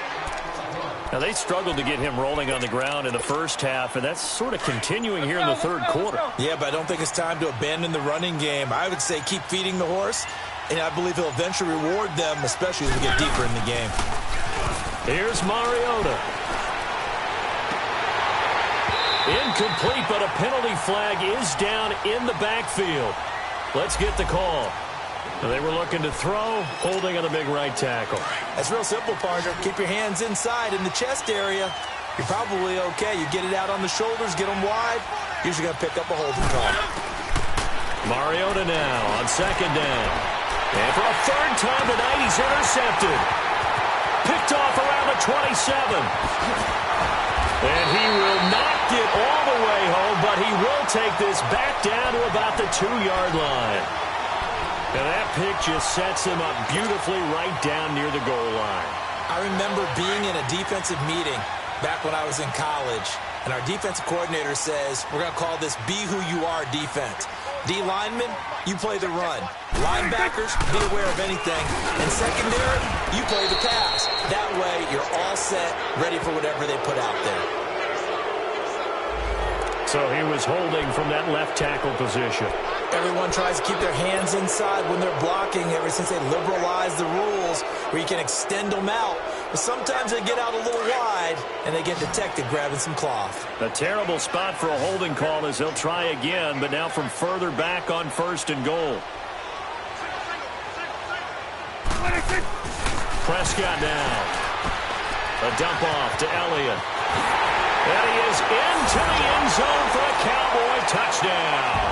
Now, they struggled to get him rolling on the ground in the first half, and that's sort of continuing here in the third quarter. Yeah, but I don't think it's time to abandon the running game. I would say keep feeding the horse, and I believe he'll eventually reward them, especially as we get deeper in the game. Here's Mariota. Incomplete, but a penalty flag is down in the backfield. Let's get the call. They were looking to throw, holding on the big right tackle. That's real simple, partner. Keep your hands inside in the chest area. You're probably okay. You get it out on the shoulders, get them wide. Usually going to pick up a holding call. Mariota now on 2nd down. And for a 3rd time tonight, he's intercepted. Picked off around the 27. And he will not get all the way home, but he will take this back down to about the 2-yard line. And that pick just sets him up beautifully right down near the goal line. I remember being in a defensive meeting back when I was in college, and our defensive coordinator says, we're going to call this Be Who You Are defense. D linemen, you play the run. Linebackers, be aware of anything. And secondary, you play the pass. That way, you're all set, ready for whatever they put out there. So he was holding from that left tackle position. Everyone tries to keep their hands inside when they're blocking ever since they liberalized the rules where you can extend them out. But sometimes they get out a little wide and they get detected grabbing some cloth. A terrible spot for a holding call as they'll try again, but now from further back on 1st and goal. Prescott now. A dump off to Elliott. And he is into the end zone for a Cowboy touchdown.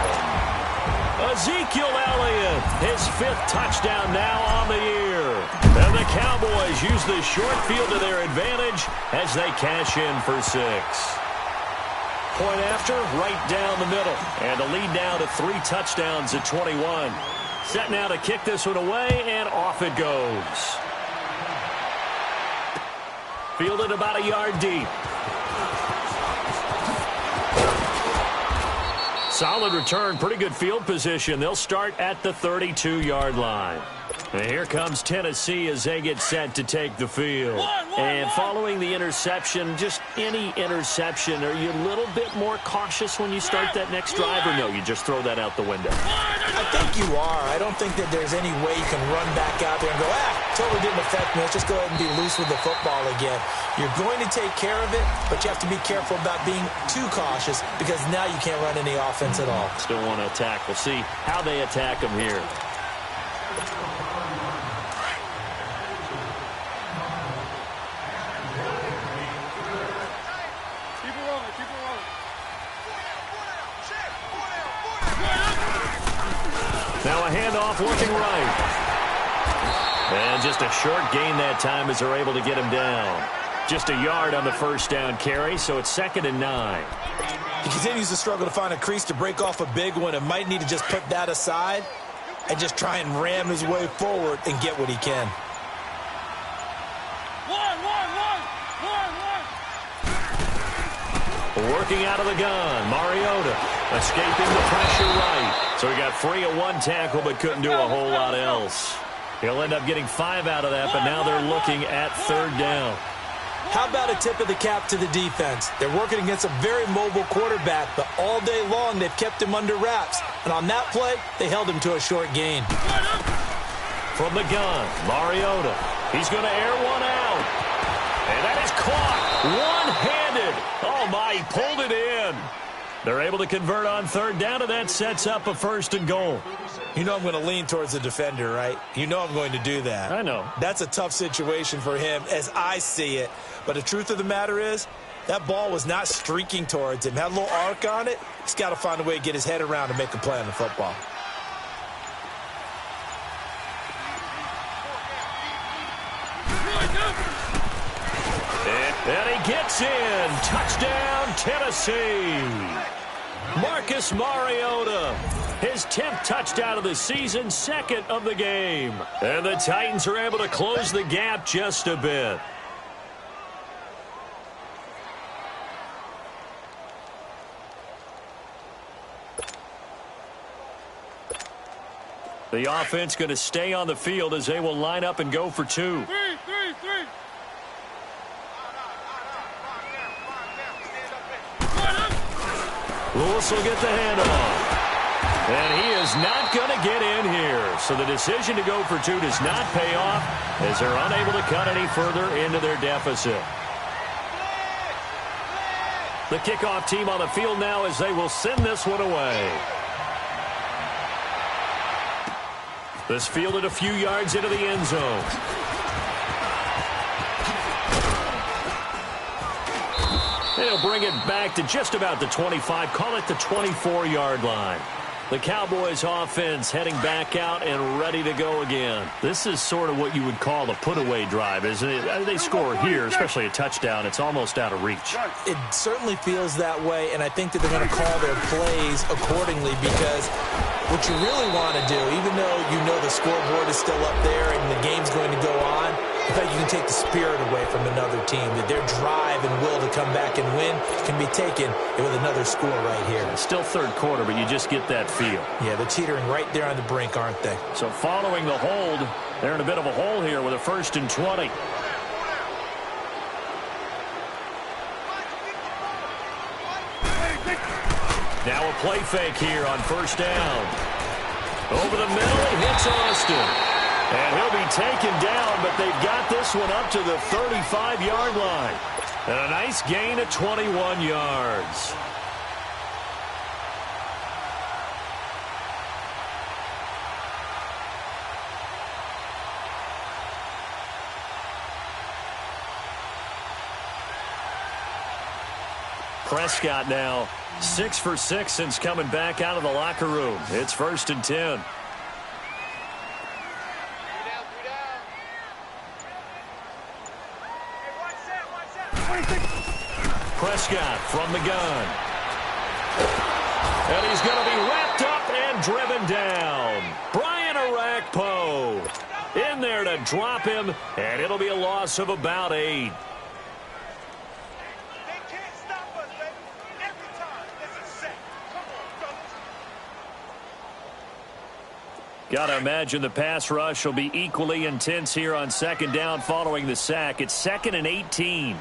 A Ezekiel Elliott, his 5th touchdown now on the year. And the Cowboys use the short field to their advantage as they cash in for 6. Point after, right down the middle. And a lead now to 3 touchdowns at 21. Set now to kick this one away, and off it goes. Fielded about a yard deep. Solid return, pretty good field position. They'll start at the 32-yard line. And here comes Tennessee as they get set to take the field. And following the interception, just any interception, are you a little bit more cautious when you start that next drive, or no, you just throw that out the window? I think you are. I don't think that there's any way you can run back out there and go, totally didn't affect me. Let's just go ahead and be loose with the football again. You're going to take care of it, but you have to be careful about being too cautious because now you can't run any offense at all. Still want to attack. We'll see how they attack them here. Now a handoff looking right. And just a short gain that time as they're able to get him down. Just a yard on the first down carry, so it's 2nd and 9. He continues to struggle to find a crease to break off a big one and might need to just put that aside and just try and ram his way forward and get what he can. Working out of the gun, Mariota escaping the pressure right. So he got free of 1 tackle but couldn't do a whole lot else. He'll end up getting 5 out of that, but now they're looking at 3rd down. How about a tip of the cap to the defense? They're working against a very mobile quarterback, but all day long they've kept him under wraps. And on that play, they held him to a short gain. From the gun, Mariota. He's going to air one out. And that is caught one-handed. Oh, my, he pulled it in. They're able to convert on 3rd down, and that sets up a 1st and goal. You know I'm going to lean towards the defender, right? You know I'm going to do that. I know. That's a tough situation for him as I see it. But the truth of the matter is, that ball was not streaking towards him. Had a little arc on it. He's got to find a way to get his head around and make a play on the football. And he gets in. Touchdown, Tennessee. Marcus Mariota, his 10th touchdown of the season, 2nd of the game. And the Titans are able to close the gap just a bit. The offense going to stay on the field as they will line up and go for 2. Lewis will get the handoff. And he is not going to get in here. So the decision to go for 2 does not pay off as they're unable to cut any further into their deficit. The kickoff team on the field now as they will send this one away. This fielded a few yards into the end zone. They'll bring it back to just about the 25, call it the 24-yard line. The Cowboys offense heading back out and ready to go again. This is sort of what you would call a put-away drive, isn't it? They score here, especially a touchdown. It's almost out of reach. It certainly feels that way, and I think that they're going to call their plays accordingly because what you really want to do, even though you know the scoreboard is still up there and the game's going to go on, I think you can take the spirit away from another team, that their drive and will to come back and win can be taken with another score right here. It's still 3rd quarter, but you just get that feel. Yeah, they're teetering right there on the brink, aren't they? So following the hold, they're in a bit of a hole here with a 1st and 20. Now a play fake here on 1st down. Over the middle, he hits Austin. And he'll be taken down, but they've got this one up to the 35-yard line. And a nice gain of 21 yards. Prescott now 6 for 6 since coming back out of the locker room. It's 1st and 10. Prescott from the gun. And he's going to be wrapped up and driven down. Brian Arakpo in there to drop him, and it'll be a loss of about 8. They can't stop us, baby. Every time. It's a set. Come on, fellas. Got to imagine the pass rush will be equally intense here on 2nd down following the sack. It's 2nd and 18.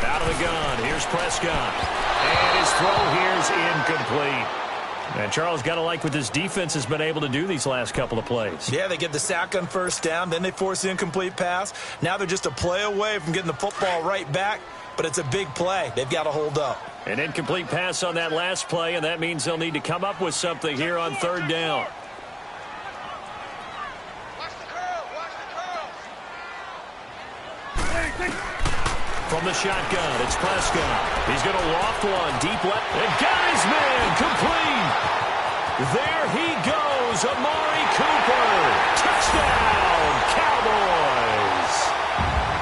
Out of the gun, here's Prescott. And his throw here's incomplete. And Charles, got to like what this defense has been able to do these last couple of plays. Yeah, they get the sack on 1st down, then they force the incomplete pass. Now they're just a play away from getting the football right back, but it's a big play. They've got to hold up. An incomplete pass on that last play, and that means they'll need to come up with something here on 3rd down. From the shotgun, it's Prescott. He's going to loft one deep left. And got his man complete. There he goes, Amari Cooper. Touchdown, Cowboys.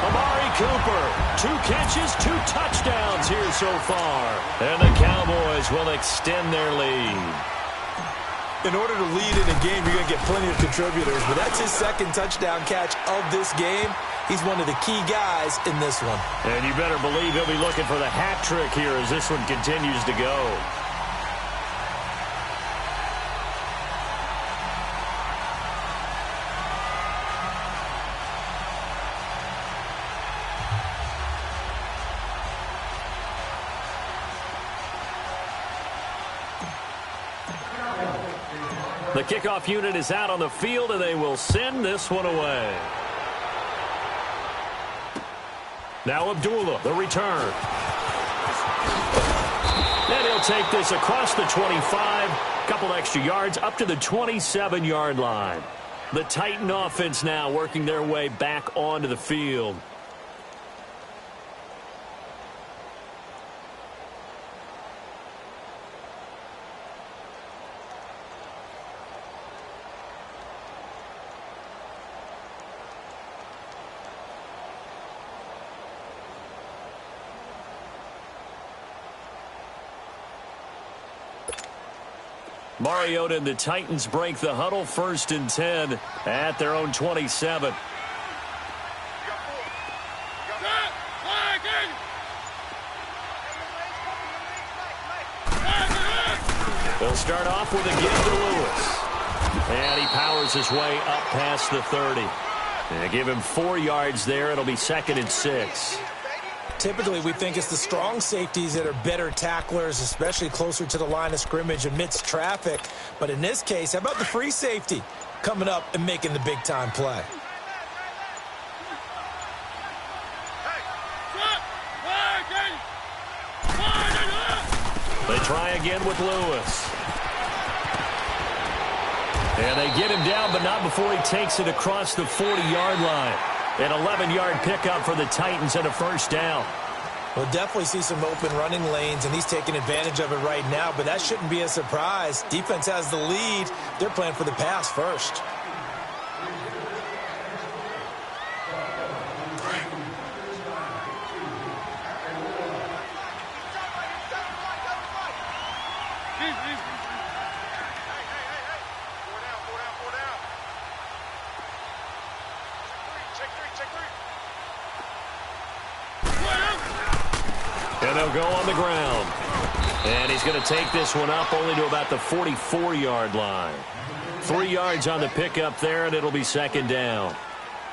Amari Cooper, 2 catches, 2 touchdowns here so far. And the Cowboys will extend their lead. In order to lead in a game, you're going to get plenty of contributors, but that's his 2nd touchdown catch of this game. He's one of the key guys in this one. And you better believe he'll be looking for the hat trick here as this one continues to go. The kickoff unit is out on the field, and they will send this one away. Now Abdullah, the return. And he'll take this across the 25. Couple extra yards up to the 27-yard line. The Titan offense now working their way back onto the field. Mariota and the Titans break the huddle, 1st and 10 at their own 27. They'll start off with a give to Lewis. And he powers his way up past the 30. And give him 4 yards there. It'll be 2nd and 6. Typically, we think it's the strong safeties that are better tacklers, especially closer to the line of scrimmage amidst traffic. But in this case, how about the free safety coming up and making the big-time play? They try again with Lewis. And they get him down, but not before he takes it across the 40-yard line. An 11-yard pickup for the Titans and a 1st down. We'll definitely see some open running lanes, and he's taking advantage of it right now, but that shouldn't be a surprise. Defense has the lead. They're playing for the pass first. And they'll go on the ground. And he's going to take this one up only to about the 44-yard line. 3 yards on the pickup there, and it'll be 2nd down.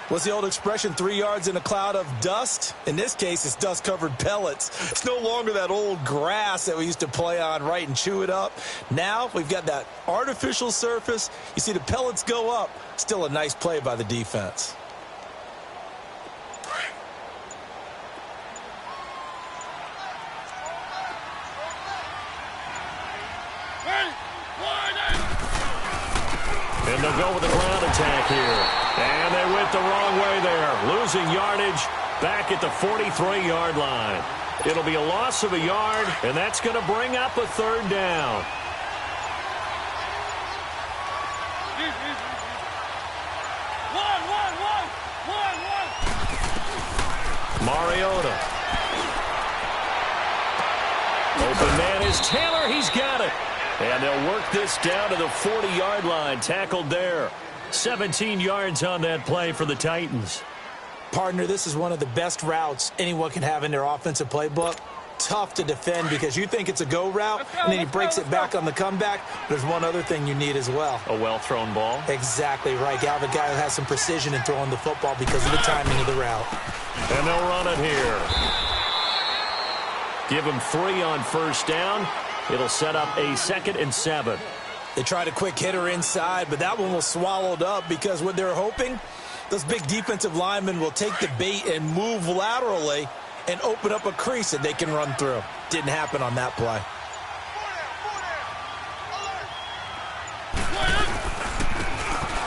What's the old expression, 3 yards in a cloud of dust? In this case, it's dust-covered pellets. It's no longer that old grass that we used to play on, right, and chew it up. Now we've got that artificial surface. You see the pellets go up. Still a nice play by the defense. And they'll go with the ground attack here. And they went the wrong way there. Losing yardage back at the 43-yard line. It'll be a loss of a yard, and that's going to bring up a third down. Mariota. Open man is Taylor. He's got it. And they'll work this down to the 40-yard line. Tackled there. 17 yards on that play for the Titans. Partner, this is one of the best routes anyone can have in their offensive playbook. Tough to defend because you think it's a go route, and then he breaks it back on the comeback. There's one other thing you need as well. A well-thrown ball. Exactly right. You have a guy who has some precision in throwing the football because of the timing of the route. And they'll run it here. Give him 3 on first down. It'll set up a 2nd and 7. They tried a quick hitter inside, but that one was swallowed up because what they're hoping, those big defensive linemen will take the bait and move laterally and open up a crease that they can run through. Didn't happen on that play.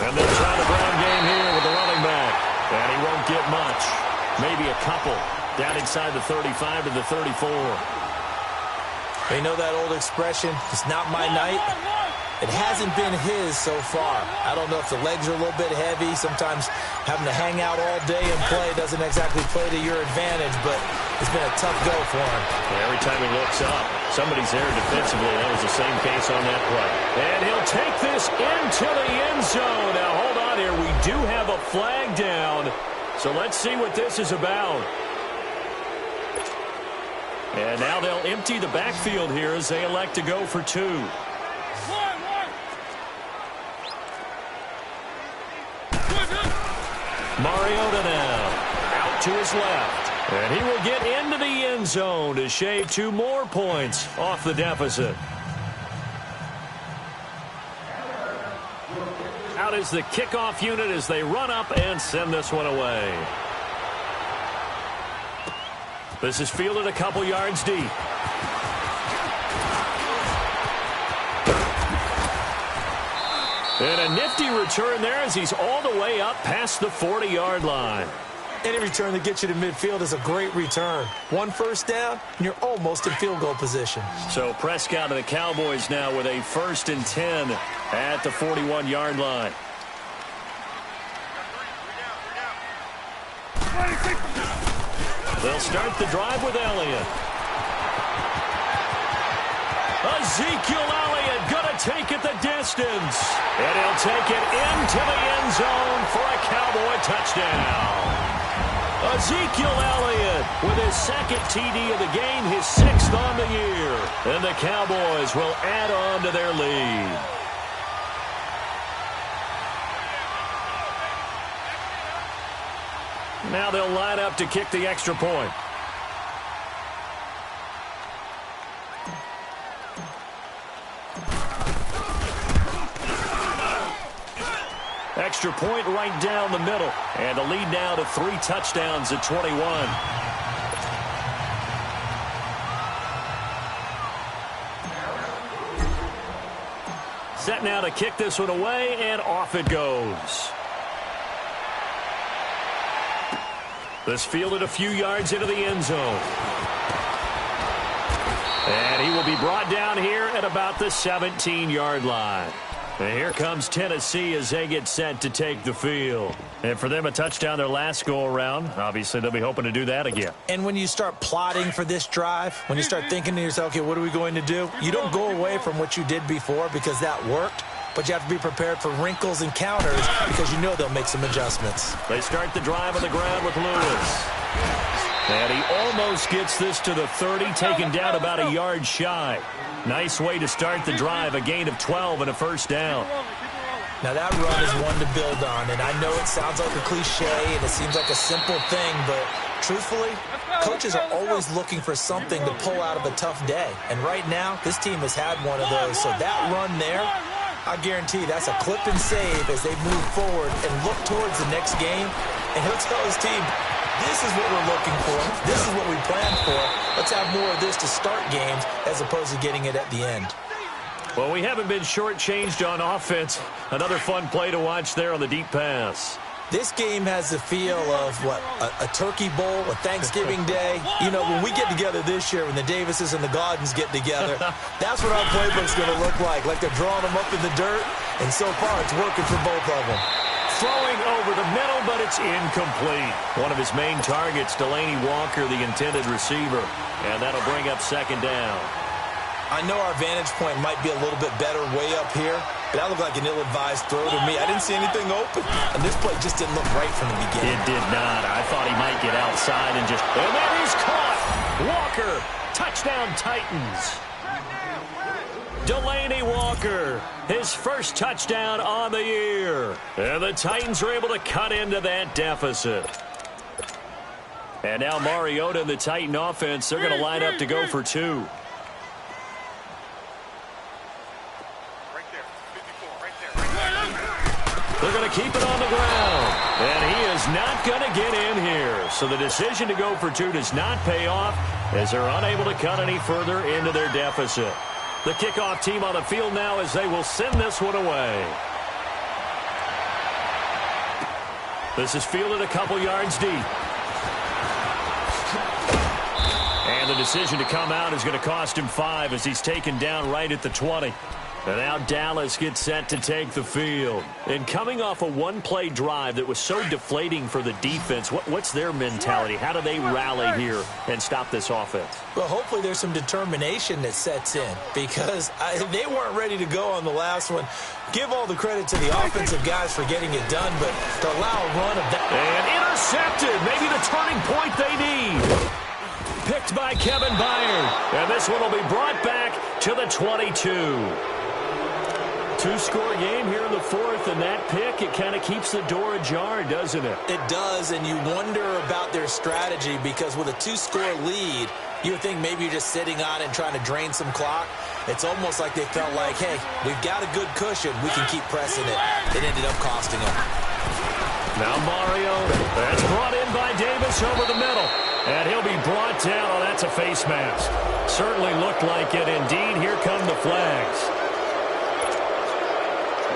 And they'll try the ground game here with the running back. And he won't get much. Maybe a couple. Down inside the 35 to the 34. You know that old expression, it's not my night? It hasn't been his so far. I don't know if the legs are a little bit heavy. Sometimes having to hang out all day and play doesn't exactly play to your advantage, but it's been a tough go for him. Every time he looks up, somebody's there defensively. That was the same case on that play. And he'll take this into the end zone. Now, hold on here. We do have a flag down, so let's see what this is about. And now they'll empty the backfield here as they elect to go for 2. Mariota now out to his left. And he will get into the end zone to shave 2 more points off the deficit. Out is the kickoff unit as they run up and send this one away. This is fielded a couple yards deep. And a nifty return there as he's all the way up past the 40-yard line. Any return that gets you to midfield is a great return. 1 first down, and you're almost in field goal position. So Prescott and the Cowboys now with a 1st and 10 at the 41-yard line. They'll start the drive with Elliott. Ezekiel Elliott going to take it the distance. And he'll take it into the end zone for a Cowboy touchdown. Ezekiel Elliott with his 2nd TD of the game, his 6th on the year. And the Cowboys will add on to their lead. Now they'll line up to kick the extra point. Extra point right down the middle. And the lead now to 3 touchdowns at 21. Set now to kick this one away, and off it goes. This fielded a few yards into the end zone. And he will be brought down here at about the 17-yard line. And here comes Tennessee as they get set to take the field. And for them, a touchdown their last go-around. Obviously, they'll be hoping to do that again. And when you start plotting for this drive, when you start thinking to yourself, okay, what are we going to do? You don't go away from what you did before because that worked. But you have to be prepared for wrinkles and counters because you know they'll make some adjustments. They start the drive on the ground with Lewis. And he almost gets this to the 30, taken down about a yard shy. Nice way to start the drive, a gain of 12 and a first down. Now that run is one to build on, and I know it sounds like a cliche and it seems like a simple thing, but truthfully, coaches are always looking for something to pull out of a tough day. And right now, this team has had one of those, so that run there, I guarantee that's a clip and save as they move forward and look towards the next game, and he'll tell his team, this is what we're looking for. This is what we planned for. Let's have more of this to start games as opposed to getting it at the end. Well, we haven't been shortchanged on offense. Another fun play to watch there on the deep pass. This game has the feel of, a turkey bowl, a Thanksgiving day. You know, when we get together this year, when the Davises and the Gaudens get together, that's what our playbook's going to look like. Like they're drawing them up in the dirt, and so far it's working for both of them. Throwing over the middle, but it's incomplete. One of his main targets, Delaney Walker, the intended receiver. And that'll bring up second down. I know our vantage point might be a little bit better way up here, but that looked like an ill-advised throw to me. I didn't see anything open, and this play just didn't look right from the beginning. It did not. I thought he might get outside and just... And there he's caught! Walker, touchdown Titans. Delaney Walker, his first touchdown on the year. And the Titans are able to cut into that deficit. And now Mariota and the Titan offense, they're going to line up to go for two. They're going to keep it on the ground. And he is not going to get in here. So the decision to go for two does not pay off as they're unable to cut any further into their deficit. The kickoff team on the field now as they will send this one away. This is fielded a couple yards deep. And the decision to come out is going to cost him 5 as he's taken down right at the 20. And now Dallas gets set to take the field. And coming off a one-play drive that was so deflating for the defense, what's their mentality? How do they rally here and stop this offense? Well, hopefully there's some determination that sets in because they weren't ready to go on the last one. Give all the credit to the offensive guys for getting it done, but to allow a run of that. And intercepted. Maybe the turning point they need. Picked by Kevin Byard. And this one will be brought back to the 22. Two-score game here in the fourth, and that pick, it kind of keeps the door ajar, doesn't it? It does, and you wonder about their strategy because with a two-score lead, you would think maybe you're just sitting on it and trying to drain some clock. It's almost like they felt like, hey, we've got a good cushion. We can keep pressing it. It ended up costing them. Now Mario, that's brought in by Davis over the middle. And he'll be brought down. Oh, that's a face mask. Certainly looked like it. Indeed, here come the flags.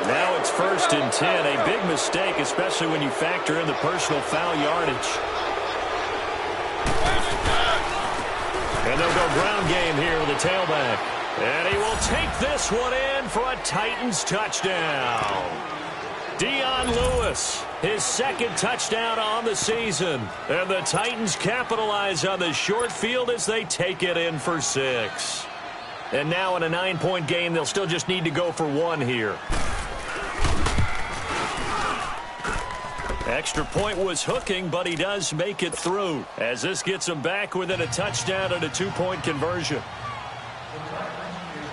Now it's 1st and 10. A big mistake, especially when you factor in the personal foul yardage. And they'll go ground game here with a tailback. And he will take this one in for a Titans touchdown. Dion Lewis, his second touchdown on the season. And the Titans capitalize on the short field as they take it in for 6. And now in a 9-point game, they'll still just need to go for 1 here. Extra point was hooking, but he does make it through as this gets him back within a touchdown and a 2-point conversion.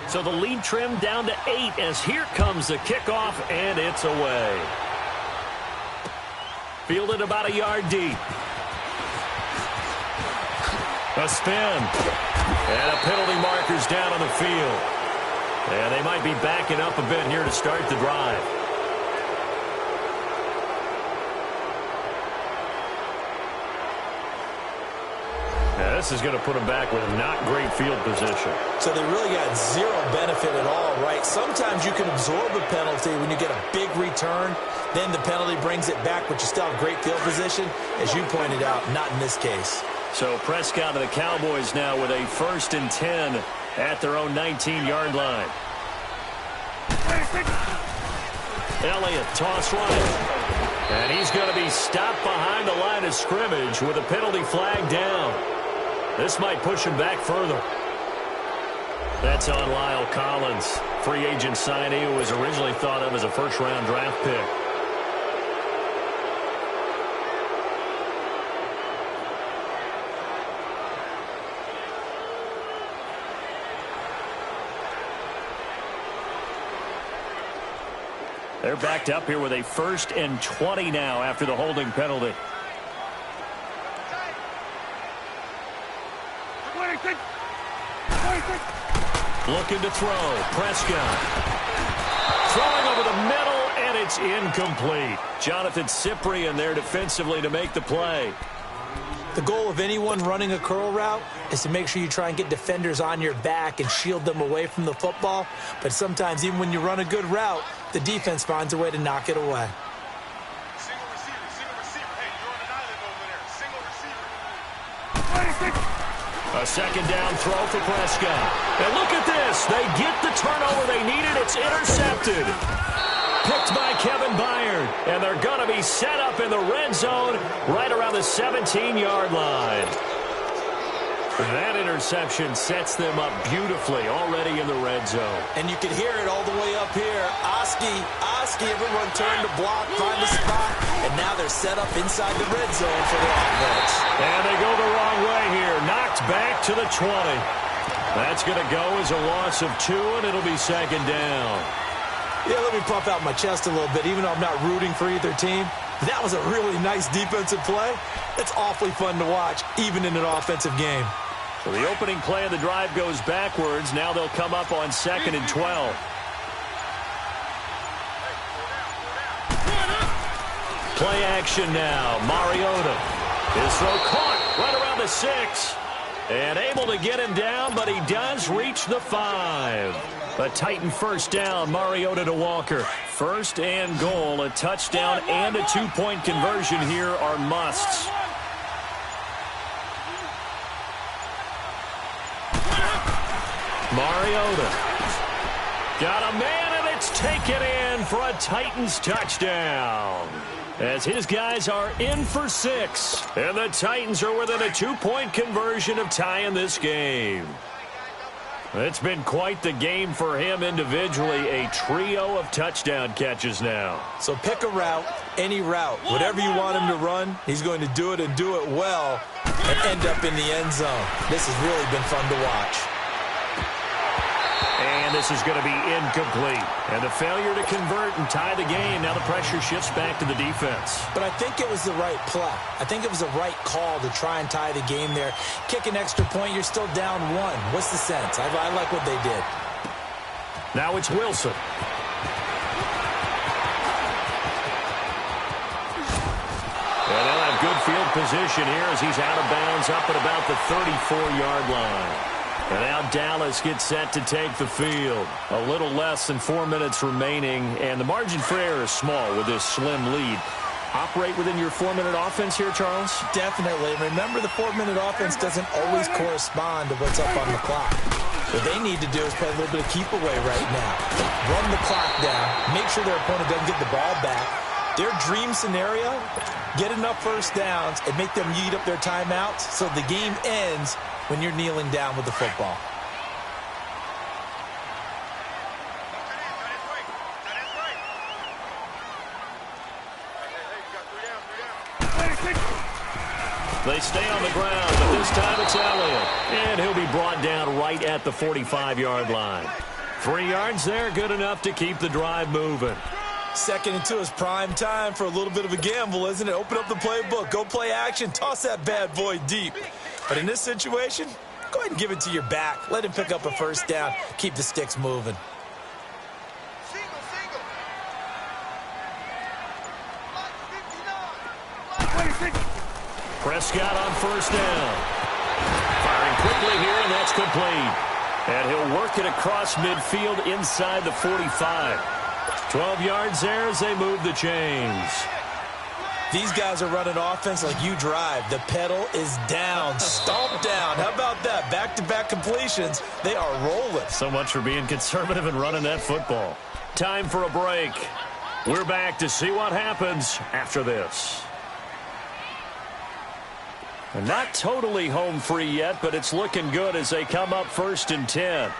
So the lead trimmed down to 8 as here comes the kickoff, and it's away. Fielded about a yard deep. A spin. And a penalty marker's down on the field. And they might be backing up a bit here to start the drive. Now this is going to put them back with not great field position. So they really got zero benefit at all, right? Sometimes you can absorb a penalty when you get a big return. Then the penalty brings it back, but you still have great field position. As you pointed out, not in this case. So Prescott and the Cowboys now with a 1st and 10 at their own 19-yard line. Elliott, toss right. And he's going to be stopped behind the line of scrimmage with a penalty flag down. This might push him back further. That's on Lyle Collins, free agent signee who was originally thought of as a first-round draft pick. They're backed up here with a 1st and 20 now after the holding penalty. Looking to throw. Prescott. Throwing over the middle, and it's incomplete. Jonathan Cyprien there defensively to make the play. The goal of anyone running a curl route is to make sure you try and get defenders on your back and shield them away from the football. But sometimes, even when you run a good route, the defense finds a way to knock it away. Single receiver. Hey, you're on an island over there. Single receiver. A second down throw for Prescott. And look at this. They get the turnover they needed. It's intercepted. Picked by Kevin Byard. And they're going to be set up in the red zone right around the 17-yard line. That interception sets them up beautifully already in the red zone. And you can hear it all the way up here. Oski, everyone turned to block, find a spot, and now they're set up inside the red zone for the offense. And they go the wrong way here. Knocked back to the 20. That's going to go as a loss of 2, and it'll be second down. Yeah, let me pump out my chest a little bit, even though I'm not rooting for either team. That was a really nice defensive play. It's awfully fun to watch, even in an offensive game. So the opening play of the drive goes backwards. Now they'll come up on 2nd and 12. Play action now. Mariota. His throw caught right around the 6. And able to get him down, but he does reach the 5. A Titan first down. Mariota to Walker. First and goal. A touchdown and a 2-point conversion here are musts. Mariota got a man, and it's taken in for a Titans touchdown. As his guys are in for 6, and the Titans are within a 2-point conversion of tying this game. It's been quite the game for him individually, a trio of touchdown catches now. So pick a route, any route, whatever you want him to run, he's going to do it and do it well and end up in the end zone. This has really been fun to watch. And this is going to be incomplete. And a failure to convert and tie the game. Now the pressure shifts back to the defense. But I think it was the right play. I think it was the right call to try and tie the game there. Kick an extra point, you're still down 1. What's the sense? I like what they did. Now it's Wilson. And they'll have good field position here as he's out of bounds up at about the 34-yard line. And now Dallas gets set to take the field. A little less than 4 minutes remaining, and the margin for error is small with this slim lead. Operate within your 4-minute offense here, Charles? Definitely. Remember, the 4-minute offense doesn't always correspond to what's up on the clock. What they need to do is play a little bit of keep away right now. Run the clock down. Make sure their opponent doesn't get the ball back. Their dream scenario, get enough first downs and make them eat up their timeouts so the game ends when you're kneeling down with the football. They stay on the ground, but this time it's Elliott. And he'll be brought down right at the 45-yard line. 3 yards there, good enough to keep the drive moving. 2nd and 2 is prime time for a little bit of a gamble, isn't it? Open up the playbook, go play action, toss that bad boy deep. But in this situation, go ahead and give it to your back. Let him pick up a first down. Keep the sticks moving. Single. Prescott on first down. Firing quickly here, and that's complete. And he'll work it across midfield inside the 45. 12 yards there as they move the chains. These guys are running offense like you drive. The pedal is down, stomp down. How about that? Back-to-back completions. They are rolling. So much for being conservative and running that football. Time for a break. We're back to see what happens after this. And not totally home free yet, but it's looking good as they come up 1st and 10.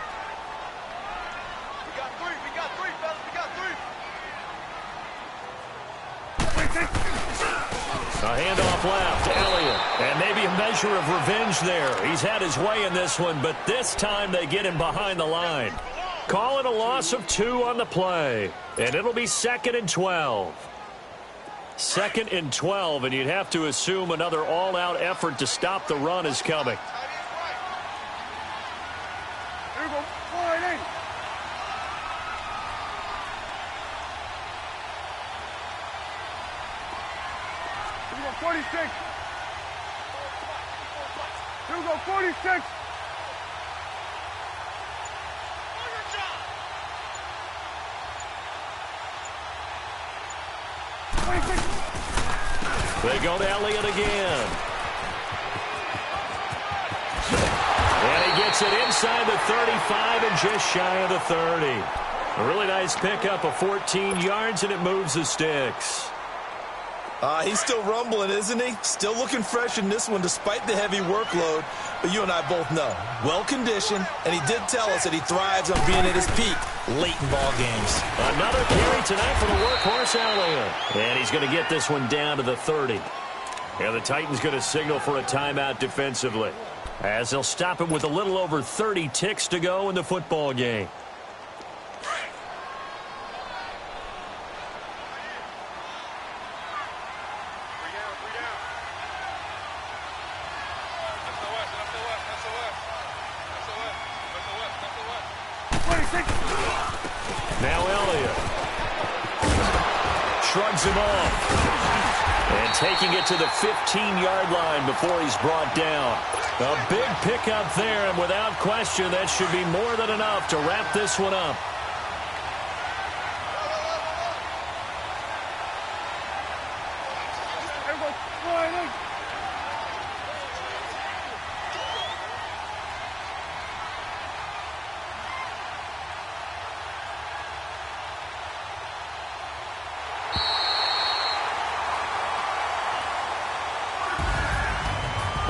A handoff left, Elliott. And maybe a measure of revenge there. He's had his way in this one, but this time they get him behind the line. Call it a loss of 2 on the play. And it'll be 2nd and 12. 2nd and 12, and you'd have to assume another all-out effort to stop the run is coming. Here we go. 4-8. Here we go. 46. we go, 46. They go to Elliott again. And he gets it inside the 35 and just shy of the 30. A really nice pickup of 14 yards, and it moves the sticks. He's still rumbling, isn't he? Still looking fresh in this one despite the heavy workload. But you and I both know, well-conditioned, and he did tell us that he thrives on being at his peak late in ball games. Another carry tonight for the workhorse Elliott. And he's going to get this one down to the 30. And the Titans going to signal for a timeout defensively, as they'll stop it with a little over 30 ticks to go in the football game. Now Elliott shrugs him off. And taking it to the 15-yard line before he's brought down. A big pickup there, and without question, that should be more than enough to wrap this one up.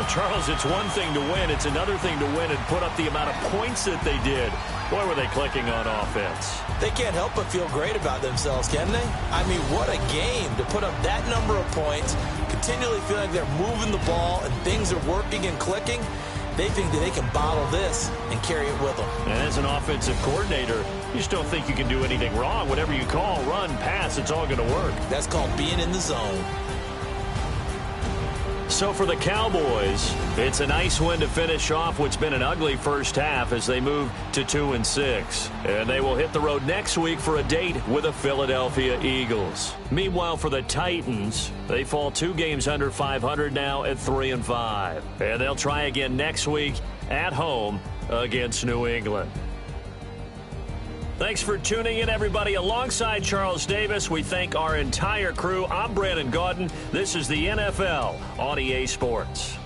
Charles, it's one thing to win. It's another thing to win and put up the amount of points that they did. Boy, were they clicking on offense. They can't help but feel great about themselves, can they? I mean, what a game to put up that number of points, continually feeling they're moving the ball and things are working and clicking. They think that they can bottle this and carry it with them. And as an offensive coordinator, you just don't think you can do anything wrong. Whatever you call, run, pass, it's all going to work. That's called being in the zone. So for the Cowboys, it's a nice win to finish off what's been an ugly first half as they move to 2-6. And they will hit the road next week for a date with the Philadelphia Eagles. Meanwhile, for the Titans, they fall 2 games under 500 now at 3-5. And they'll try again next week at home against New England. Thanks for tuning in, everybody. Alongside Charles Davis, we thank our entire crew. I'm Brandon Gaudin. This is the NFL on EA Sports.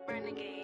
Renegade.